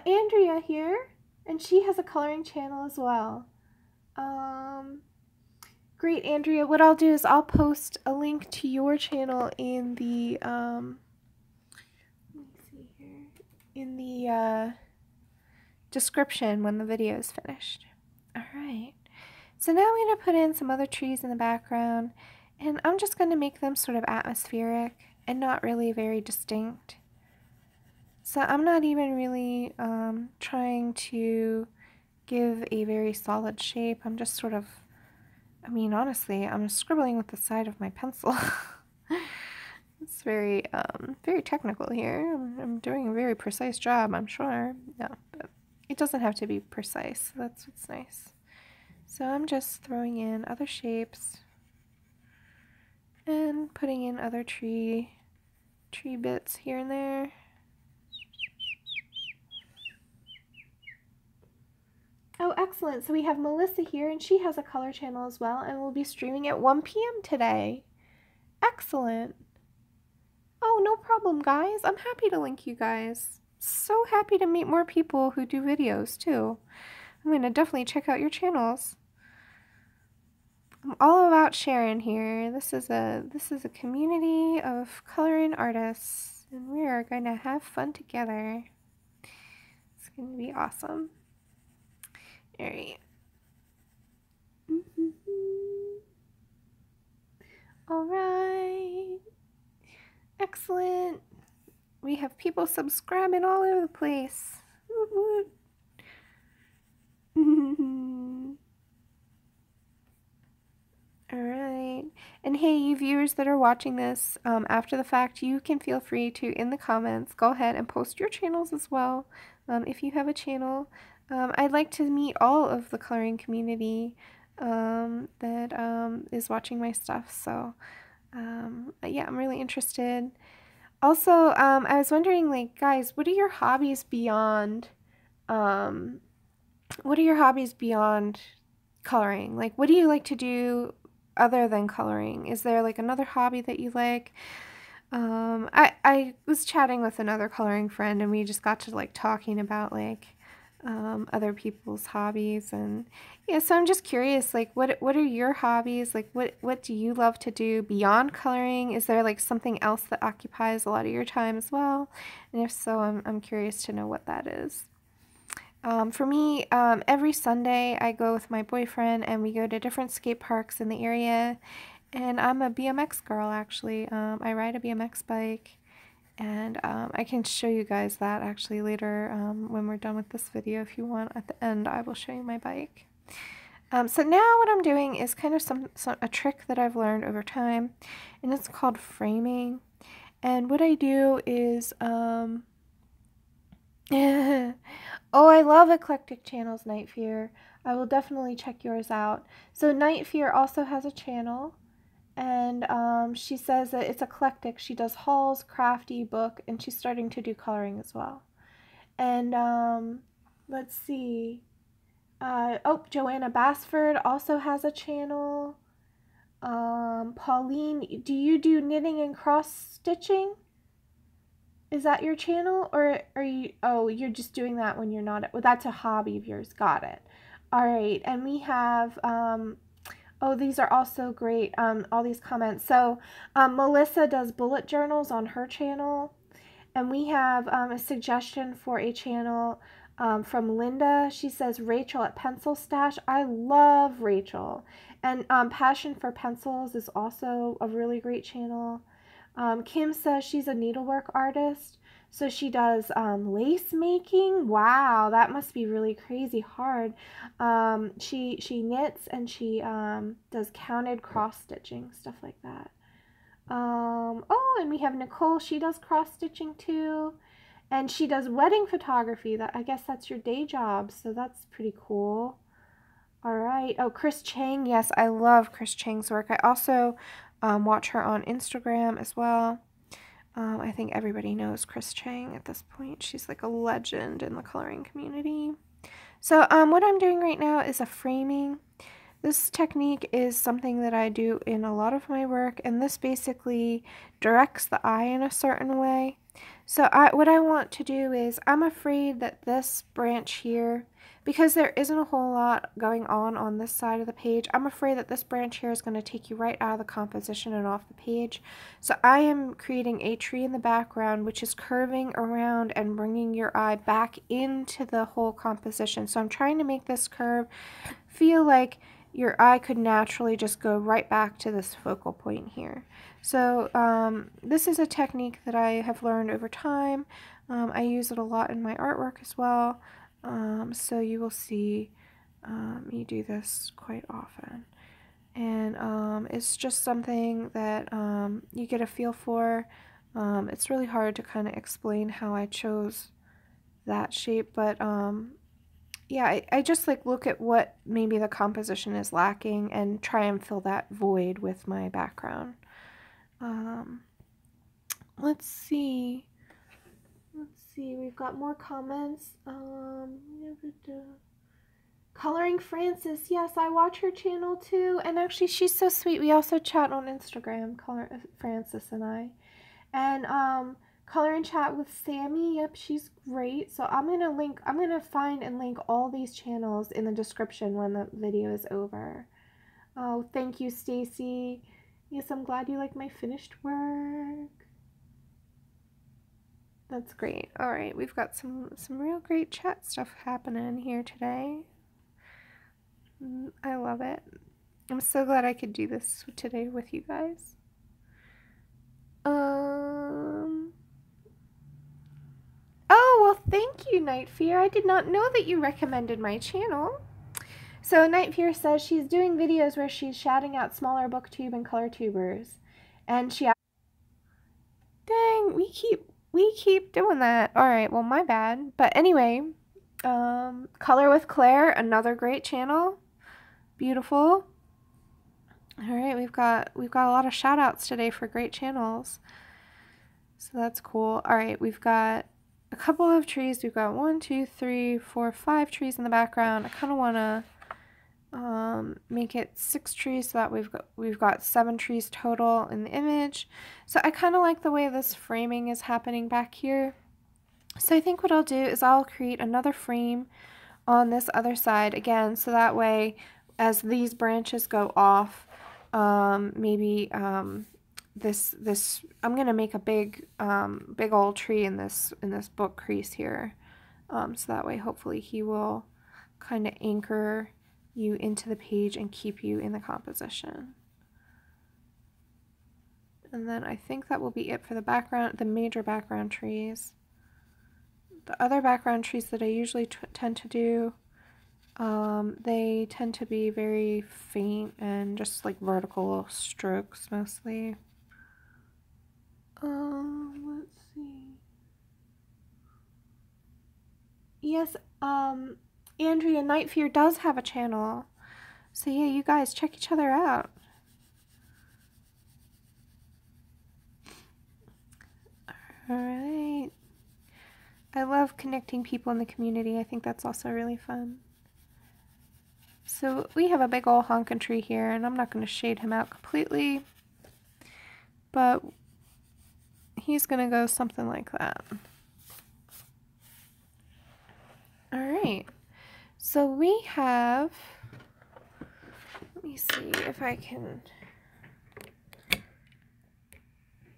Andrea here, and she has a coloring channel as well. Great, Andrea. What I'll do is I'll post a link to your channel in the, description when the video is finished. Alright, so now I'm going to put in some other trees in the background, and I'm just going to make them sort of atmospheric and not really very distinct. So I'm not even really trying to give a very solid shape. I'm just sort of, I mean, honestly, I'm scribbling with the side of my pencil. It's very technical here. I'm doing a very precise job, I'm sure. No, but it doesn't have to be precise. That's what's nice. So I'm just throwing in other shapes and putting in other tree bits here and there. Oh, excellent. So we have Melissa here, and she has a color channel as well, and we'll be streaming at 1 p.m. today. Excellent. Oh, no problem, guys. I'm happy to link you guys. So happy to meet more people who do videos, too. I'm going to definitely check out your channels. I'm all about sharing here. This is a community of coloring artists, and we are going to have fun together. It's going to be awesome. All right. All right. Excellent. We have people subscribing all over the place. Alright, and hey, you viewers that are watching this after the fact, you can feel free to, in the comments, go ahead and post your channels as well, if you have a channel. I'd like to meet all of the coloring community that is watching my stuff, so yeah, I'm really interested. Also, I was wondering, like, guys, what are your hobbies beyond, coloring? Like, what do you like to do other than coloring? Is there like another hobby that you like? I was chatting with another coloring friend, and we just got to like talking about like other people's hobbies, and yeah, so I'm just curious, like what are your hobbies? Like what do you love to do beyond coloring? Is there like something else that occupies a lot of your time as well? And if so, I'm curious to know what that is. For me, every Sunday I go with my boyfriend and we go to different skate parks in the area, and I'm a BMX girl actually. I ride a BMX bike, and I can show you guys that actually later when we're done with this video if you want. At the end I will show you my bike. So now what I'm doing is kind of a trick that I've learned over time, and it's called framing. And what I do is oh, I love eclectic channels, Nightfeare. I will definitely check yours out. So Nightfeare also has a channel, and she says that it's eclectic. She does hauls, crafty, book, and she's starting to do coloring as well. And let's see. Oh, Johanna Basford also has a channel. Pauline, do you do knitting and cross stitching? Is that your channel, or are you, oh, you're just doing that when you're not, well, that's a hobby of yours. Got it. All right, and we have, oh, these are also great, all these comments. So Melissa does bullet journals on her channel, and we have a suggestion for a channel from Linda. She says Rachel at Pencil Stash. I love Rachel. And Passion for Pencils is also a really great channel. Kim says she's a needlework artist, so she does lace making. Wow, that must be really crazy hard. She knits, and she does counted cross stitching, stuff like that. Oh, and we have Nicole. She does cross stitching too, and she does wedding photography. That, I guess that's your day job, so that's pretty cool. All right. Oh, Chris Cheng. Yes, I love Chris Cheng's work. I also watch her on Instagram as well. I think everybody knows Chris Cheng at this point. She's like a legend in the coloring community. So what I'm doing right now is a framing. This technique is something that I do in a lot of my work, and this basically directs the eye in a certain way. So what I want to do is, I'm afraid that this branch here, because there isn't a whole lot going on this side of the page, I'm afraid that this branch here is going to take you right out of the composition and off the page. So I am creating a tree in the background which is curving around and bringing your eye back into the whole composition. So I'm trying to make this curve feel like your eye could naturally just go right back to this focal point here. So this is a technique that I have learned over time. I use it a lot in my artwork as well. So you will see me do this quite often. And it's just something that you get a feel for. It's really hard to kind of explain how I chose that shape, but yeah, I just like look at what maybe the composition is lacking and try and fill that void with my background. Let's see. We've got more comments. Coloring Francis. Yes, I watch her channel too. And actually, she's so sweet. We also chat on Instagram, Francis and I. And Color and Chat with Sammy. Yep, she's great. So I'm gonna find and link all these channels in the description when the video is over. Oh, thank you, Stacy. Yes, I'm glad you like my finished work. That's great. All right, we've got some real great chat stuff happening here today. I love it. I'm so glad I could do this today with you guys. Oh, well, thank you, Nightfeare. I did not know that you recommended my channel. So Nightfeare says she's doing videos where she's shouting out smaller booktube and color tubers. And she... Dang, we keep doing that. All right, well, my bad. But anyway, Color with Claire, another great channel. Beautiful. All right, we've got a lot of shout outs today for great channels. So that's cool. All right, we've got a couple of trees. We've got 1, 2, 3, 4, 5 trees in the background. I kind of want to make it 6 trees so that we've got 7 trees total in the image. So I kind of like the way this framing is happening back here. So I think what I'll do is I'll create another frame on this other side again, so that way as these branches go off, maybe this I'm gonna make a big old tree in this book crease here, so that way hopefully he will kind of anchor you into the page and keep you in the composition. And then I think that will be it for the background, the major background trees. The other background trees that I usually tend to do, they tend to be very faint and just like vertical strokes mostly. Let's see. Yes, Andreia Nightfeare does have a channel. So yeah, you guys check each other out. Alright. I love connecting people in the community. I think that's also really fun. So we have a big old honkin' tree here, and I'm not going to shade him out completely, but he's going to go something like that. Alright, so we have, let me see if I can,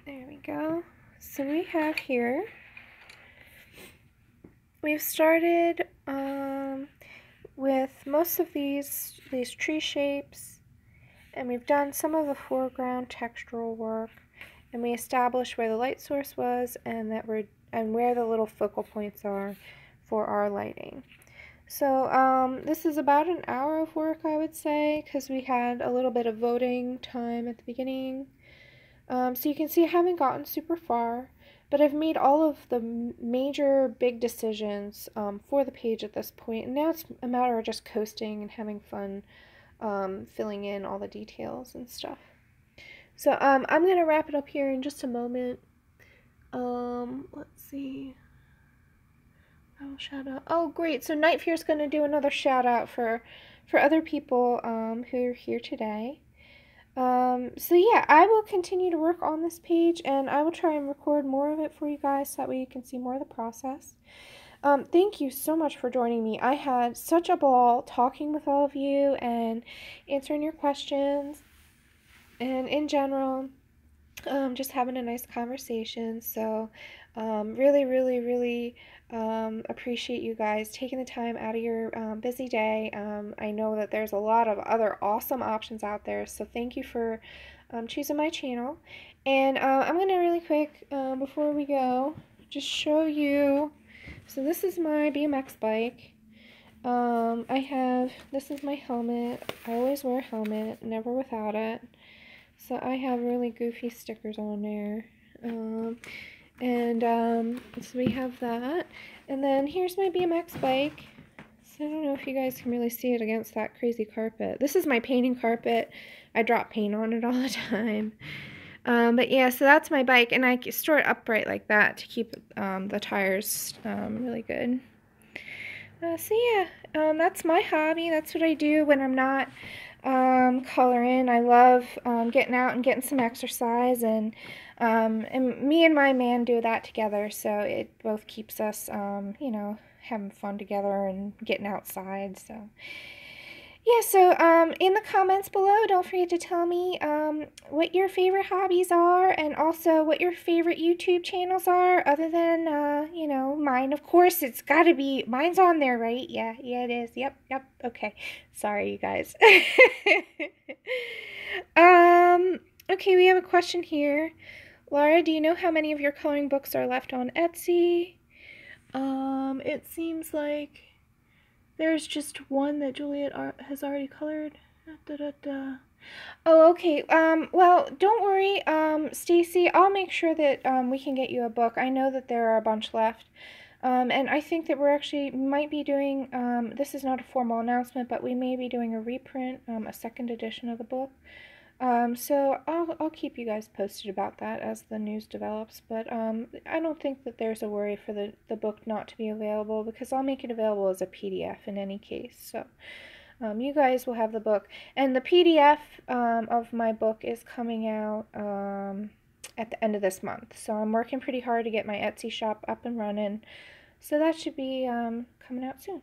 there we go. So we have here, we've started with most of these tree shapes, and we've done some of the foreground textural work, and we established where the light source was and where the little focal points are for our lighting. So this is about an hour of work, I would say, because we had a little bit of voting time at the beginning. So you can see I haven't gotten super far, but I've made all of the major big decisions for the page at this point, and now it's a matter of just coasting and having fun filling in all the details and stuff. So I'm going to wrap it up here in just a moment. Let's see. Oh, shout out. Oh, great. So Nightfeare's going to do another shout out for other people who are here today. So yeah, I will continue to work on this page, and I will try and record more of it for you guys so that way you can see more of the process. Thank you so much for joining me. I had such a ball talking with all of you and answering your questions, and in general, just having a nice conversation. So really appreciate you guys taking the time out of your busy day. I know that there's a lot of other awesome options out there, so thank you for choosing my channel. And I'm going to really quick, before we go, just show you. So this is my BMX bike. This is my helmet. I always wear a helmet, never without it. So I have really goofy stickers on there. So we have that. And then here's my BMX bike. So I don't know if you guys can really see it against that crazy carpet. This is my painting carpet. I drop paint on it all the time. But yeah, so that's my bike, and I store it upright like that to keep the tires really good. So yeah, that's my hobby. That's what I do when I'm not coloring. I love getting out and getting some exercise, and me and my man do that together, so it both keeps us, you know, having fun together and getting outside. So Yeah, so in the comments below, don't forget to tell me what your favorite hobbies are and also what your favorite YouTube channels are other than, you know, mine. Of course, it's got to be, mine's on there, right? Yeah, it is. Yep, okay. Sorry, you guys. Okay, we have a question here. Laura, do you know how many of your coloring books are left on Etsy? It seems like there's just one that Juliet has already colored. Da, da, da. Oh, okay. Well, don't worry, Stacy. I'll make sure that we can get you a book. I know that there are a bunch left. And I think that we're actually might be doing, this is not a formal announcement, but we may be doing a reprint, a second edition of the book. So I'll keep you guys posted about that as the news develops, but I don't think that there's a worry for the book not to be available because I'll make it available as a PDF in any case. So you guys will have the book, and the PDF of my book is coming out at the end of this month. So I'm working pretty hard to get my Etsy shop up and running. So that should be coming out soon.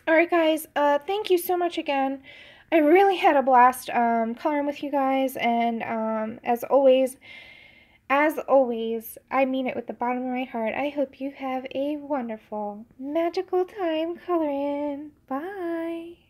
Alright guys, thank you so much again. I really had a blast coloring with you guys, and as always, I mean it with the bottom of my heart. I hope you have a wonderful, magical time coloring. Bye!